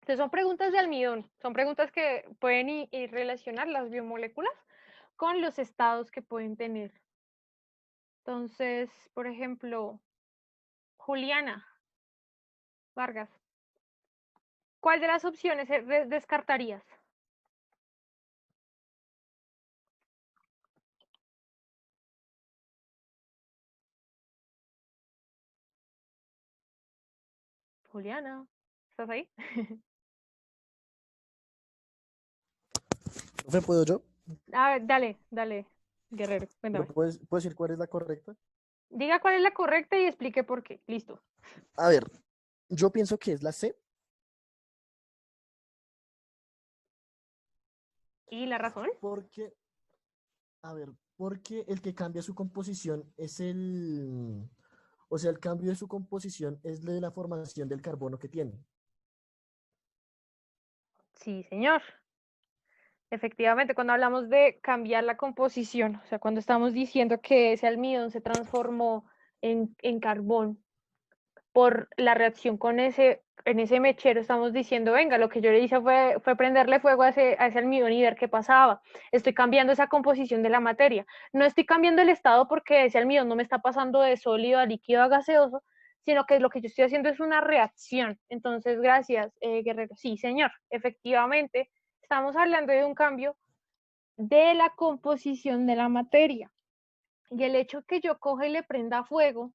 Entonces, son preguntas de almidón, son preguntas que pueden ir relacionar las biomoléculas con los estados que pueden tener. Entonces, por ejemplo, Juliana Vargas, ¿cuál de las opciones descartarías? Juliana, ¿estás ahí? ¿Profe, puedo yo? A ver, dale, Guerrero, ¿Pero cuéntame. puedo decir cuál es la correcta? Diga cuál es la correcta y explique por qué. Listo. A ver, yo pienso que es la C. ¿Y la razón? Porque, a ver, porque el que cambia su composición es o sea, el cambio de su composición es de la formación del carbono que tiene. Sí, señor. Efectivamente, cuando hablamos de cambiar la composición, o sea, cuando estamos diciendo que ese almidón se transformó en carbón por la reacción con en ese mechero, estamos diciendo, venga, lo que yo le hice fue prenderle fuego a ese almidón y ver qué pasaba. Estoy cambiando esa composición de la materia. No estoy cambiando el estado porque ese almidón no me está pasando de sólido a líquido a gaseoso, sino que lo que yo estoy haciendo es una reacción. Entonces, gracias, Guerrero. Sí, señor, efectivamente, estamos hablando de un cambio de la composición de la materia. Y el hecho que yo coja y le prenda fuego,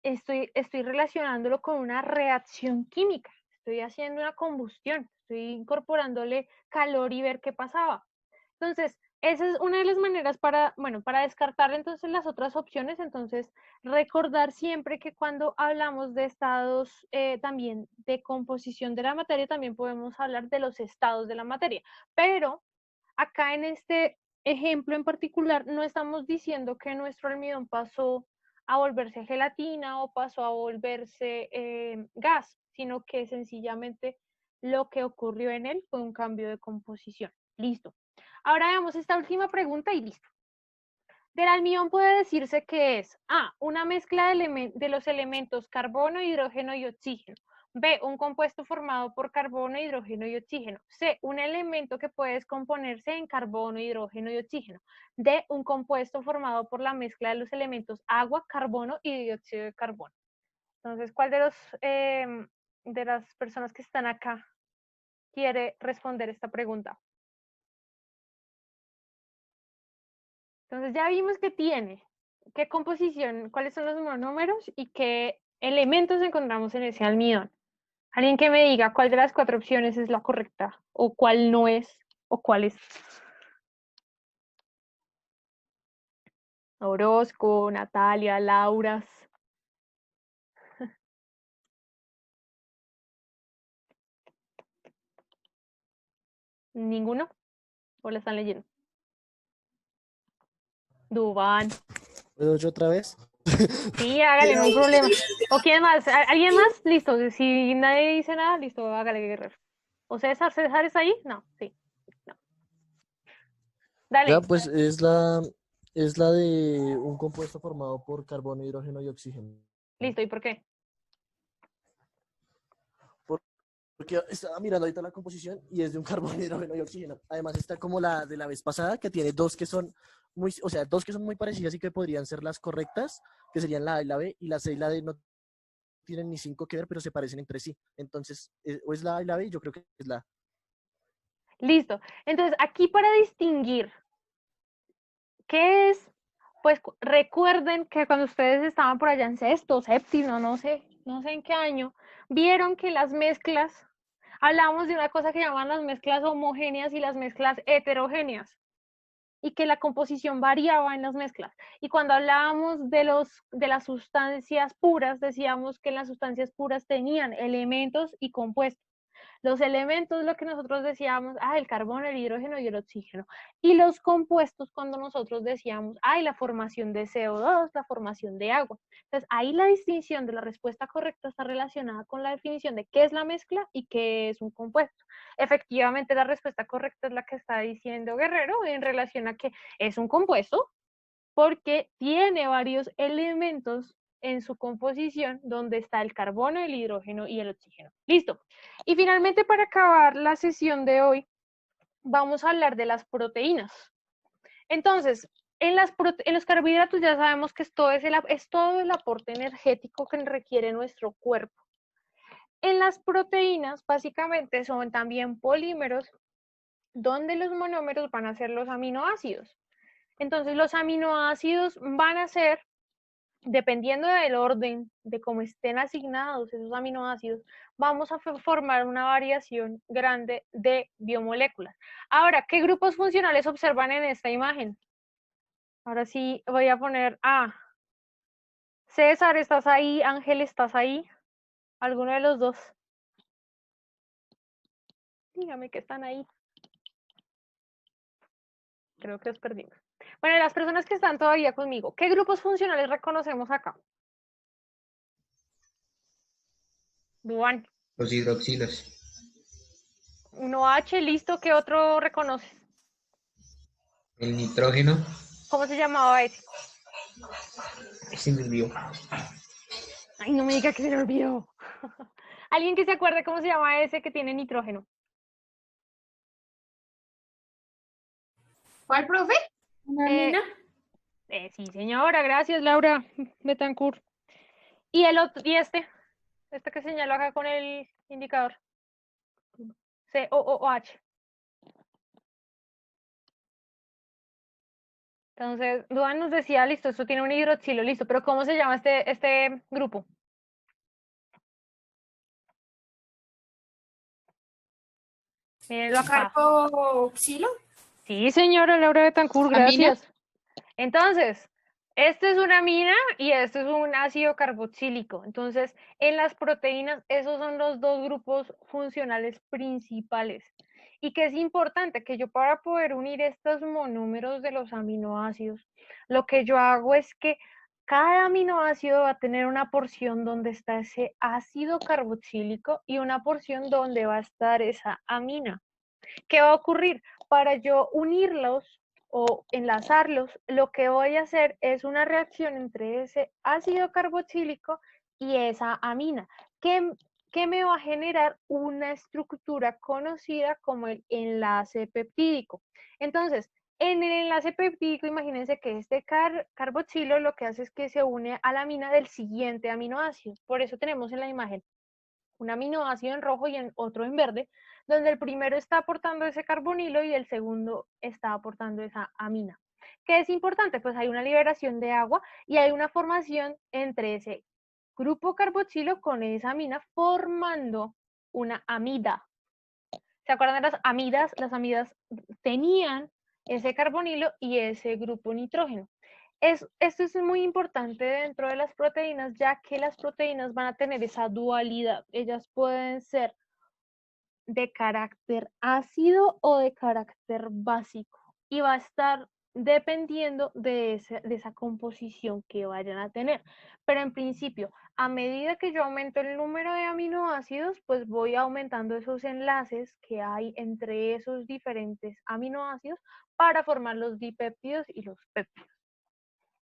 estoy relacionándolo con una reacción química. Estoy haciendo una combustión, estoy incorporándole calor y ver qué pasaba. Entonces, esa es una de las maneras para descartar entonces las otras opciones. Entonces, recordar siempre que cuando hablamos de estados también de composición de la materia, también podemos hablar de los estados de la materia. Pero acá en este ejemplo en particular, no estamos diciendo que nuestro almidón pasó a volverse gelatina o pasó a volverse gas, sino que sencillamente lo que ocurrió en él fue un cambio de composición. Listo. Ahora veamos esta última pregunta y listo. Del almidón puede decirse que es A, una mezcla de los elementos carbono, hidrógeno y oxígeno. B, un compuesto formado por carbono, hidrógeno y oxígeno. C, un elemento que puede descomponerse en carbono, hidrógeno y oxígeno. D, un compuesto formado por la mezcla de los elementos agua, carbono y dióxido de carbono. Entonces, ¿cuál de las personas que están acá quiere responder esta pregunta? Entonces ya vimos que tiene, qué composición, cuáles son los monómeros y qué elementos encontramos en ese almidón. Alguien que me diga cuál de las 4 opciones es la correcta, o cuál no es, o cuál es. Orozco, Natalia, Lauras. ¿Ninguno? ¿O la están leyendo? Dubán. ¿Puedo yo otra vez? Sí, hágale, no hay problema. ¿O quién más? ¿Alguien más? Listo. Si nadie dice nada, listo, hágale, guerrero. ¿O César? ¿César es ahí? No, sí. No. Dale. Ya, pues es la de un compuesto formado por carbono, hidrógeno y oxígeno. Listo, ¿y por qué? Porque estaba mirando ahorita la composición y es de un carbono, hidrógeno y oxígeno. Además está como la de la vez pasada, que tiene dos que son dos que son muy parecidas y que podrían ser las correctas, que serían la A y la B, y la C y la D no tienen ni 5 que ver, pero se parecen entre sí. Entonces, o es la A y la B, y yo creo que es la A. Listo. Entonces, aquí para distinguir qué es, pues recuerden que cuando ustedes estaban por allá en sexto, séptimo, no sé en qué año, vieron que las mezclas, hablamos de una cosa que llaman las mezclas homogéneas y las mezclas heterogéneas, y que la composición variaba en las mezclas. Y cuando hablábamos de las sustancias puras, decíamos que las sustancias puras tenían elementos y compuestos. Los elementos, lo que nosotros decíamos, el carbono, el hidrógeno y el oxígeno. Y los compuestos, cuando nosotros decíamos, la formación de CO2, la formación de agua. Entonces, ahí la distinción de la respuesta correcta está relacionada con la definición de qué es la mezcla y qué es un compuesto. Efectivamente, la respuesta correcta es la que está diciendo Guerrero en relación a que es un compuesto porque tiene varios elementos en su composición donde está el carbono, el hidrógeno y el oxígeno. Listo. Y finalmente, para acabar la sesión de hoy, vamos a hablar de las proteínas. Entonces, en los carbohidratos ya sabemos que es todo el aporte energético que requiere nuestro cuerpo. En las proteínas, básicamente, son también polímeros donde los monómeros van a ser los aminoácidos. Entonces, los aminoácidos van a ser, dependiendo del orden de cómo estén asignados esos aminoácidos, vamos a formar una variación grande de biomoléculas. Ahora, ¿qué grupos funcionales observan en esta imagen? Ahora sí voy a poner César, ¿estás ahí? Ángel, ¿estás ahí? ¿Alguno de los dos? Dígame que están ahí. Creo que los perdimos. Bueno, las personas que están todavía conmigo, ¿qué grupos funcionales reconocemos acá? Duan. Los hidroxilos. 1H, listo, ¿qué otro reconoces? El nitrógeno. ¿Cómo se llamaba ese? Se me olvidó. Ay, no me diga que se me olvidó. ¿Alguien que se acuerde cómo se llama ese que tiene nitrógeno? ¿Cuál, profe? ¿Una Eh, mina? Sí, señora, gracias, Laura Betancourt. ¿Y el otro, y este que señaló acá con el indicador? COOH. Entonces, Duan nos decía, listo, esto tiene un hidroxilo, listo, pero ¿cómo se llama este grupo? Mírenlo acá. ¿Carboxilo? Sí, señora Laura Betancourt, ¿Amina? gracias. Entonces, este es una amina y este es un ácido carboxílico. Entonces, en las proteínas, esos son los dos grupos funcionales principales. Y que es importante que yo para poder unir estos monómeros de los aminoácidos, lo que yo hago es que cada aminoácido va a tener una porción donde está ese ácido carboxílico y una porción donde va a estar esa amina. ¿Qué va a ocurrir? Para yo unirlos o enlazarlos, lo que voy a hacer es una reacción entre ese ácido carboxílico y esa amina, que me va a generar una estructura conocida como el enlace peptídico. Entonces, en el enlace peptídico, imagínense que este carboxilo lo que hace es que se une a la amina del siguiente aminoácido. Por eso tenemos en la imagen un aminoácido en rojo y otro en verde, donde el primero está aportando ese carbonilo y el segundo está aportando esa amina. ¿Qué es importante? Pues hay una liberación de agua y hay una formación entre ese grupo carboxilo con esa amina formando una amida. ¿Se acuerdan de las amidas? Las amidas tenían ese carbonilo y ese grupo nitrógeno. Esto es muy importante dentro de las proteínas, ya que las proteínas van a tener esa dualidad. Ellas pueden ser de carácter ácido o de carácter básico y va a estar dependiendo de esa composición que vayan a tener. Pero en principio, a medida que yo aumento el número de aminoácidos, pues voy aumentando esos enlaces que hay entre esos diferentes aminoácidos para formar los dipéptidos y los péptidos.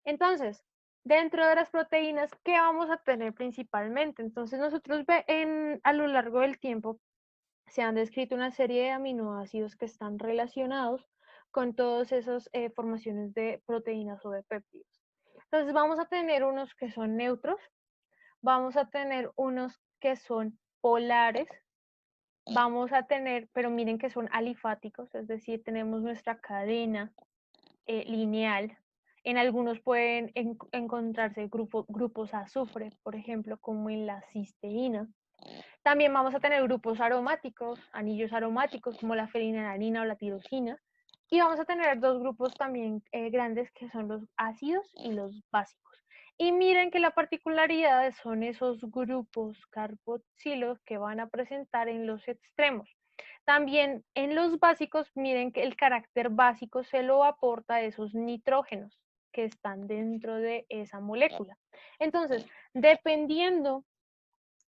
Entonces, dentro de las proteínas, ¿qué vamos a tener principalmente? Entonces, nosotros a lo largo del tiempo se han descrito una serie de aminoácidos que están relacionados con todas esas formaciones de proteínas o de péptidos. Entonces, vamos a tener unos que son neutros, vamos a tener unos que son polares, vamos a tener, pero miren que son alifáticos, es decir, tenemos nuestra cadena lineal. En algunos pueden encontrarse grupos azufre, por ejemplo, como en la cisteína. También vamos a tener grupos aromáticos, anillos aromáticos, como la fenilalanina o la tirosina. Y vamos a tener dos grupos también grandes, que son los ácidos y los básicos. Y miren que la particularidad son esos grupos carboxilos que van a presentar en los extremos. También en los básicos, miren que el carácter básico se lo aporta a esos nitrógenos que están dentro de esa molécula. Entonces, dependiendo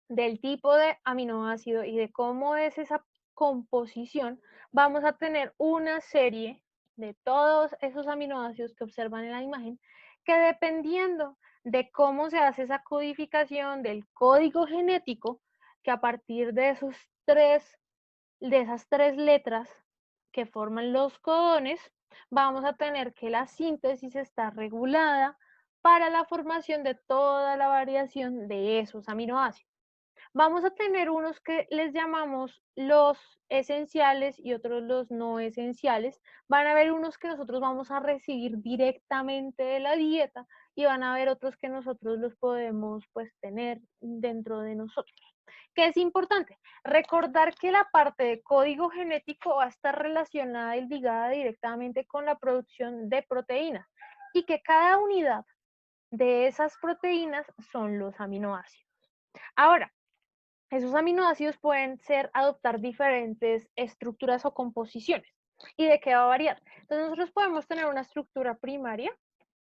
del tipo de aminoácido y de cómo es esa composición, vamos a tener una serie de todos esos aminoácidos que observan en la imagen, que dependiendo de cómo se hace esa codificación del código genético, que a partir de esas tres letras que forman los codones, vamos a tener que la síntesis está regulada para la formación de toda la variación de esos aminoácidos. Vamos a tener unos que les llamamos los esenciales y otros los no esenciales. Van a haber unos que nosotros vamos a recibir directamente de la dieta y van a haber otros que nosotros los podemos pues tener dentro de nosotros. ¿Qué es importante? Recordar que la parte de código genético va a estar relacionada y ligada directamente con la producción de proteínas y que cada unidad de esas proteínas son los aminoácidos. Ahora, esos aminoácidos pueden adoptar diferentes estructuras o composiciones. ¿Y de qué va a variar? Entonces nosotros podemos tener una estructura primaria,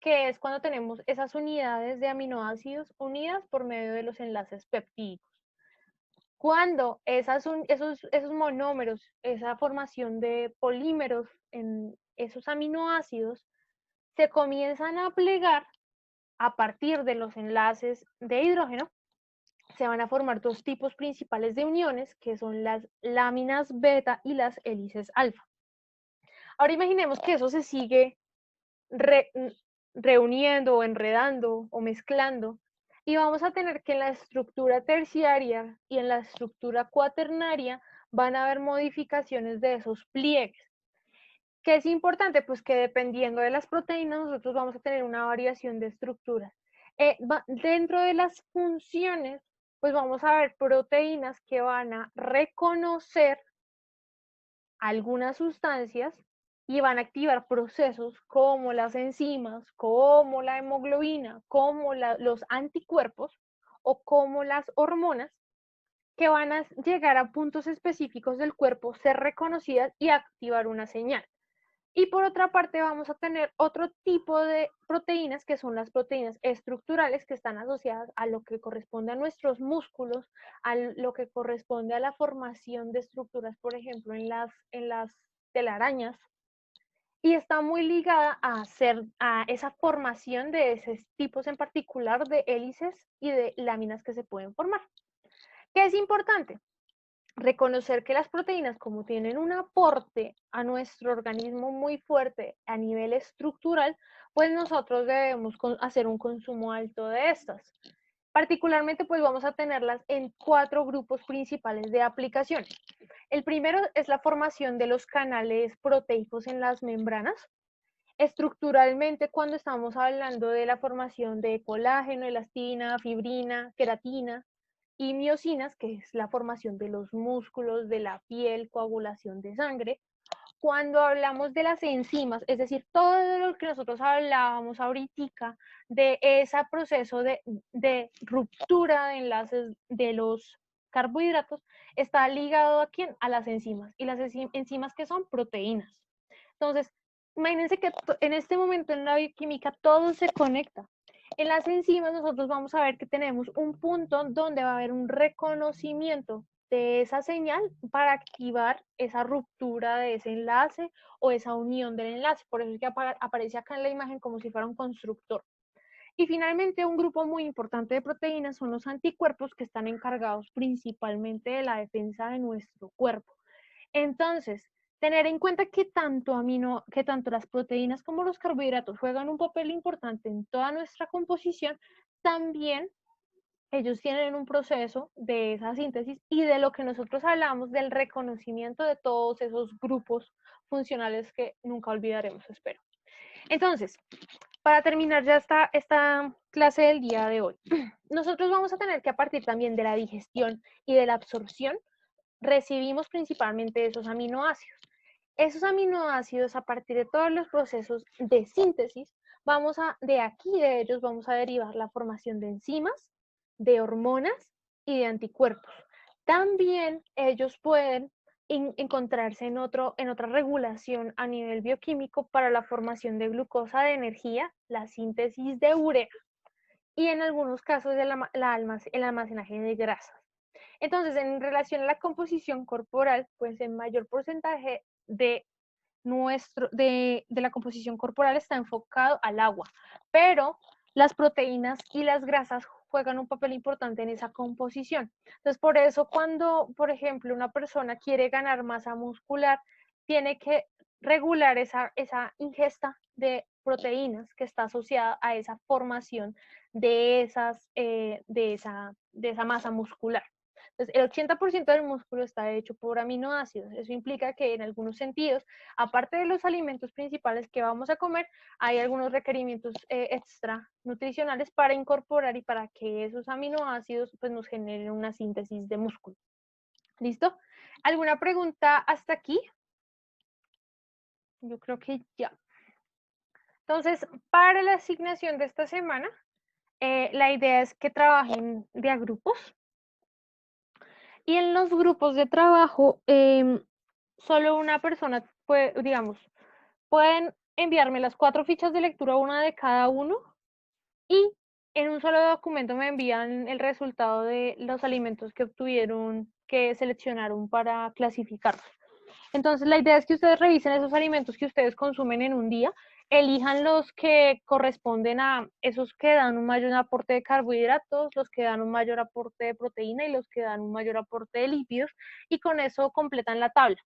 que es cuando tenemos esas unidades de aminoácidos unidas por medio de los enlaces peptídicos. Cuando esos monómeros, esa formación de polímeros en esos aminoácidos, se comienzan a plegar a partir de los enlaces de hidrógeno, se van a formar dos tipos principales de uniones, que son las láminas beta y las hélices alfa. Ahora imaginemos que eso se sigue reuniendo o enredando o mezclando, y vamos a tener que en la estructura terciaria y en la estructura cuaternaria van a haber modificaciones de esos pliegues. ¿Qué es importante? Pues que dependiendo de las proteínas nosotros vamos a tener una variación de estructuras. Dentro de las funciones, pues vamos a ver proteínas que van a reconocer algunas sustancias y van a activar procesos como las enzimas, como la hemoglobina, como los anticuerpos o como las hormonas, que van a llegar a puntos específicos del cuerpo, ser reconocidas y activar una señal. Y por otra parte vamos a tener otro tipo de proteínas que son las proteínas estructurales que están asociadas a lo que corresponde a nuestros músculos, a lo que corresponde a la formación de estructuras, por ejemplo, en las telarañas, y está muy ligada a esa formación de esos tipos en particular de hélices y de láminas que se pueden formar. ¿Qué es importante? Reconocer que las proteínas, como tienen un aporte a nuestro organismo muy fuerte a nivel estructural, pues nosotros debemos hacer un consumo alto de estas. Particularmente, pues vamos a tenerlas en 4 grupos principales de aplicaciones. El primero es la formación de los canales proteicos en las membranas. Estructuralmente, cuando estamos hablando de la formación de colágeno, elastina, fibrina, queratina, y miocinas, que es la formación de los músculos, de la piel, coagulación de sangre. Cuando hablamos de las enzimas, es decir, todo lo que nosotros hablábamos ahorita de ese proceso de ruptura de enlaces de los carbohidratos, está ligado a quién? A las enzimas. ¿Y las enzimas qué son? Proteínas. Entonces, imagínense que en este momento en la bioquímica todo se conecta. En las enzimas nosotros vamos a ver que tenemos un punto donde va a haber un reconocimiento de esa señal para activar esa ruptura de ese enlace o esa unión del enlace. Por eso es que aparece acá en la imagen como si fuera un constructor. Y finalmente, un grupo muy importante de proteínas son los anticuerpos, que están encargados principalmente de la defensa de nuestro cuerpo. Entonces, tener en cuenta que tanto las proteínas como los carbohidratos juegan un papel importante en toda nuestra composición, también ellos tienen un proceso de esa síntesis y de lo que nosotros hablamos del reconocimiento de todos esos grupos funcionales que nunca olvidaremos, espero. Entonces, para terminar ya esta clase del día de hoy, nosotros vamos a tener que, a partir también de la digestión y de la absorción, recibimos principalmente esos aminoácidos. Esos aminoácidos, a partir de todos los procesos de síntesis, de ellos vamos a derivar la formación de enzimas, de hormonas y de anticuerpos. También ellos pueden encontrarse en otra regulación a nivel bioquímico para la formación de glucosa de energía, la síntesis de urea y en algunos casos el almacenaje de grasas. Entonces, en relación a la composición corporal, pues el mayor porcentaje de la composición corporal está enfocado al agua, pero las proteínas y las grasas juegan un papel importante en esa composición. Entonces, por eso cuando, por ejemplo, una persona quiere ganar masa muscular, tiene que regular esa ingesta de proteínas que está asociada a esa formación de esa masa muscular. Entonces, el 80% del músculo está hecho por aminoácidos. Eso implica que en algunos sentidos, aparte de los alimentos principales que vamos a comer, hay algunos requerimientos extra nutricionales para incorporar y para que esos aminoácidos pues, nos generen una síntesis de músculo. ¿Listo? ¿Alguna pregunta hasta aquí? Yo creo que ya. Entonces, para la asignación de esta semana, la idea es que trabajen de a grupos. Y en los grupos de trabajo, solo una persona puede, digamos, pueden enviarme las 4 fichas de lectura, una de cada uno, y en un solo documento me envían el resultado de los alimentos que obtuvieron, que seleccionaron para clasificarlos. Entonces, la idea es que ustedes revisen esos alimentos que ustedes consumen en un día, elijan los que corresponden a esos que dan un mayor aporte de carbohidratos, los que dan un mayor aporte de proteína y los que dan un mayor aporte de lípidos, y con eso completan la tabla.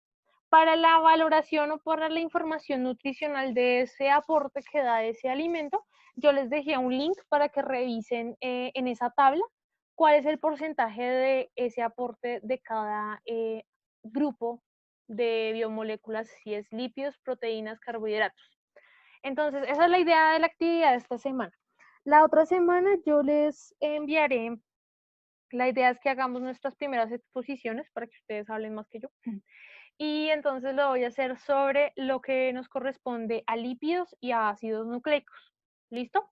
Para la valoración o para la información nutricional de ese aporte que da ese alimento, yo les dejé un link para que revisen en esa tabla cuál es el porcentaje de ese aporte de cada grupo de biomoléculas, si es lípidos, proteínas, carbohidratos. Entonces, esa es la idea de la actividad de esta semana. La otra semana yo les enviaré, la idea es que hagamos nuestras primeras exposiciones para que ustedes hablen más que yo. Y entonces lo voy a hacer sobre lo que nos corresponde a lípidos y a ácidos nucleicos. ¿Listo?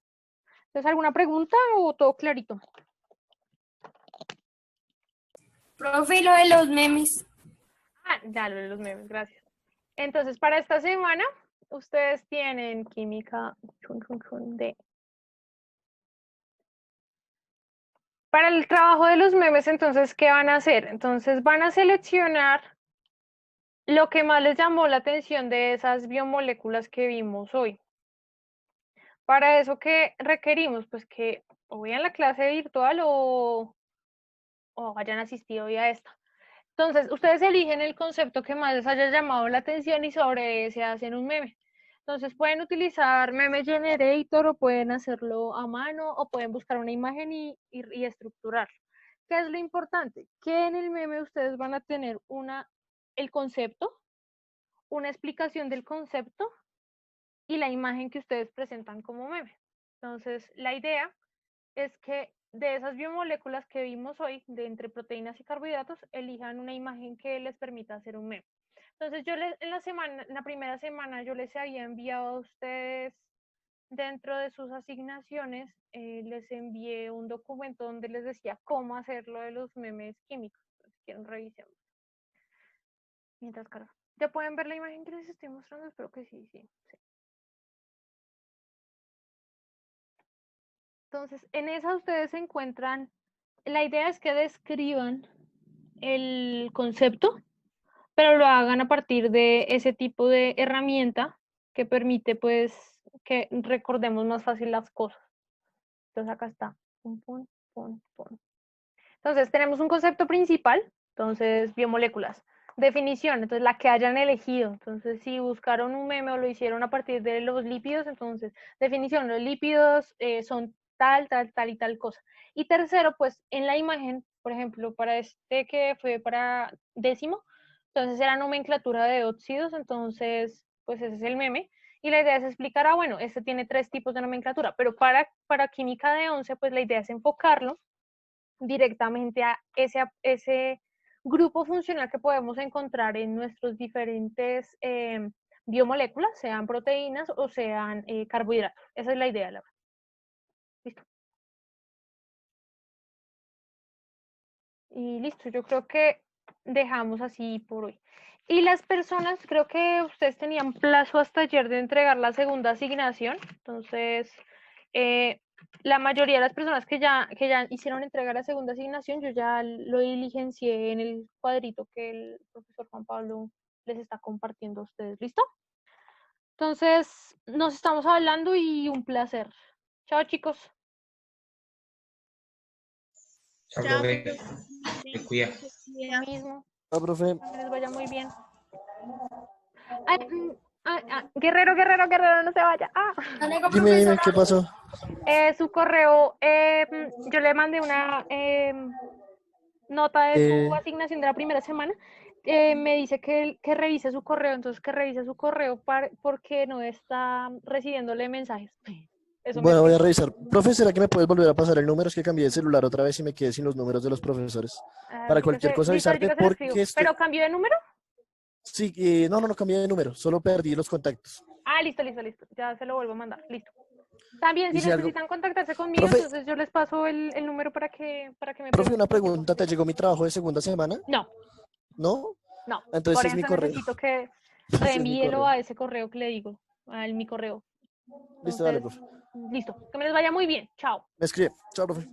Entonces, ¿alguna pregunta o todo clarito? Profe, lo de los memes. Ah, ya lo de los memes, gracias. Entonces, para esta semana ustedes tienen química D. Para el trabajo de los memes, entonces, ¿qué van a hacer? Entonces, van a seleccionar lo que más les llamó la atención de esas biomoléculas que vimos hoy. Para eso, ¿qué requerimos? Pues que o vean la clase virtual o hayan asistido hoy a esta. Entonces, ustedes eligen el concepto que más les haya llamado la atención y sobre ese hacen un meme. Entonces, pueden utilizar Meme Generator o pueden hacerlo a mano o pueden buscar una imagen y estructurar. ¿Qué es lo importante? Que en el meme ustedes van a tener el concepto, una explicación del concepto y la imagen que ustedes presentan como meme. Entonces, la idea es que de esas biomoléculas que vimos hoy, de entre proteínas y carbohidratos, elijan una imagen que les permita hacer un meme. Entonces, yo en la primera semana yo les había enviado a ustedes, dentro de sus asignaciones, les envié un documento donde les decía cómo hacer lo de los memes químicos. Entonces, si quieren, revisemos. Mientras carga. ¿Ya pueden ver la imagen que les estoy mostrando? Espero que sí. Entonces, en esa ustedes encuentran, la idea es que describan el concepto, pero lo hagan a partir de ese tipo de herramienta que permite, pues, que recordemos más fácil las cosas. Entonces, acá está. Entonces, tenemos un concepto principal, entonces, biomoléculas. Definición, entonces, la que hayan elegido. Entonces, si buscaron un meme o lo hicieron a partir de los lípidos, entonces, definición, los lípidos son tal y tal cosa. Y tercero, pues, en la imagen, por ejemplo, para este que fue para 10º, entonces era nomenclatura de óxidos, entonces, pues ese es el meme. Y la idea es explicar, bueno, este tiene 3 tipos de nomenclatura, pero para química de 11, pues la idea es enfocarlo directamente a ese grupo funcional que podemos encontrar en nuestros diferentes biomoléculas, sean proteínas o sean carbohidratos. Esa es la idea, Laura. Listo. Y listo, yo creo que dejamos así por hoy. Y las personas, creo que ustedes tenían plazo hasta ayer de entregar la segunda asignación, entonces la mayoría de las personas que ya hicieron entregar la segunda asignación, yo ya lo diligencié en el cuadrito que el profesor Juan Pablo les está compartiendo a ustedes. ¿Listo? Entonces, nos estamos hablando y un placer. Chao, chicos. Chao, Chao, profe. profe. Te cuida. Lo mismo. Ah, profe. Que les vaya muy bien. Guerrero, no se vaya. Dime, ¿qué pasó? Su correo, yo le mandé una nota de su asignación de la primera semana. Me dice que revise su correo, entonces que revise su correo porque no está recibiéndole mensajes. Eso Bueno, voy a revisar. Profe, ¿será que me puedes volver a pasar el número? Es que cambié de celular otra vez y me quedé sin los números de los profesores. Para cualquier cosa avisarte porque estoy... ¿Pero cambió de número? Sí, no cambié de número, solo perdí los contactos. Listo. Ya se lo vuelvo a mandar. Listo. También, si necesitan contactarse conmigo, profe, entonces yo les paso el número para que me Profe, pregunten. una pregunta, ¿te llegó mi trabajo de segunda semana? No. ¿No? No. Entonces Por es mi eso correo. necesito que Ese es mi reenvíelo correo. a ese correo que le digo, a mi correo. Listo, dale, Entonces, profe. listo. Que me les vaya muy bien. Chao. Me escribe. Chao, profe.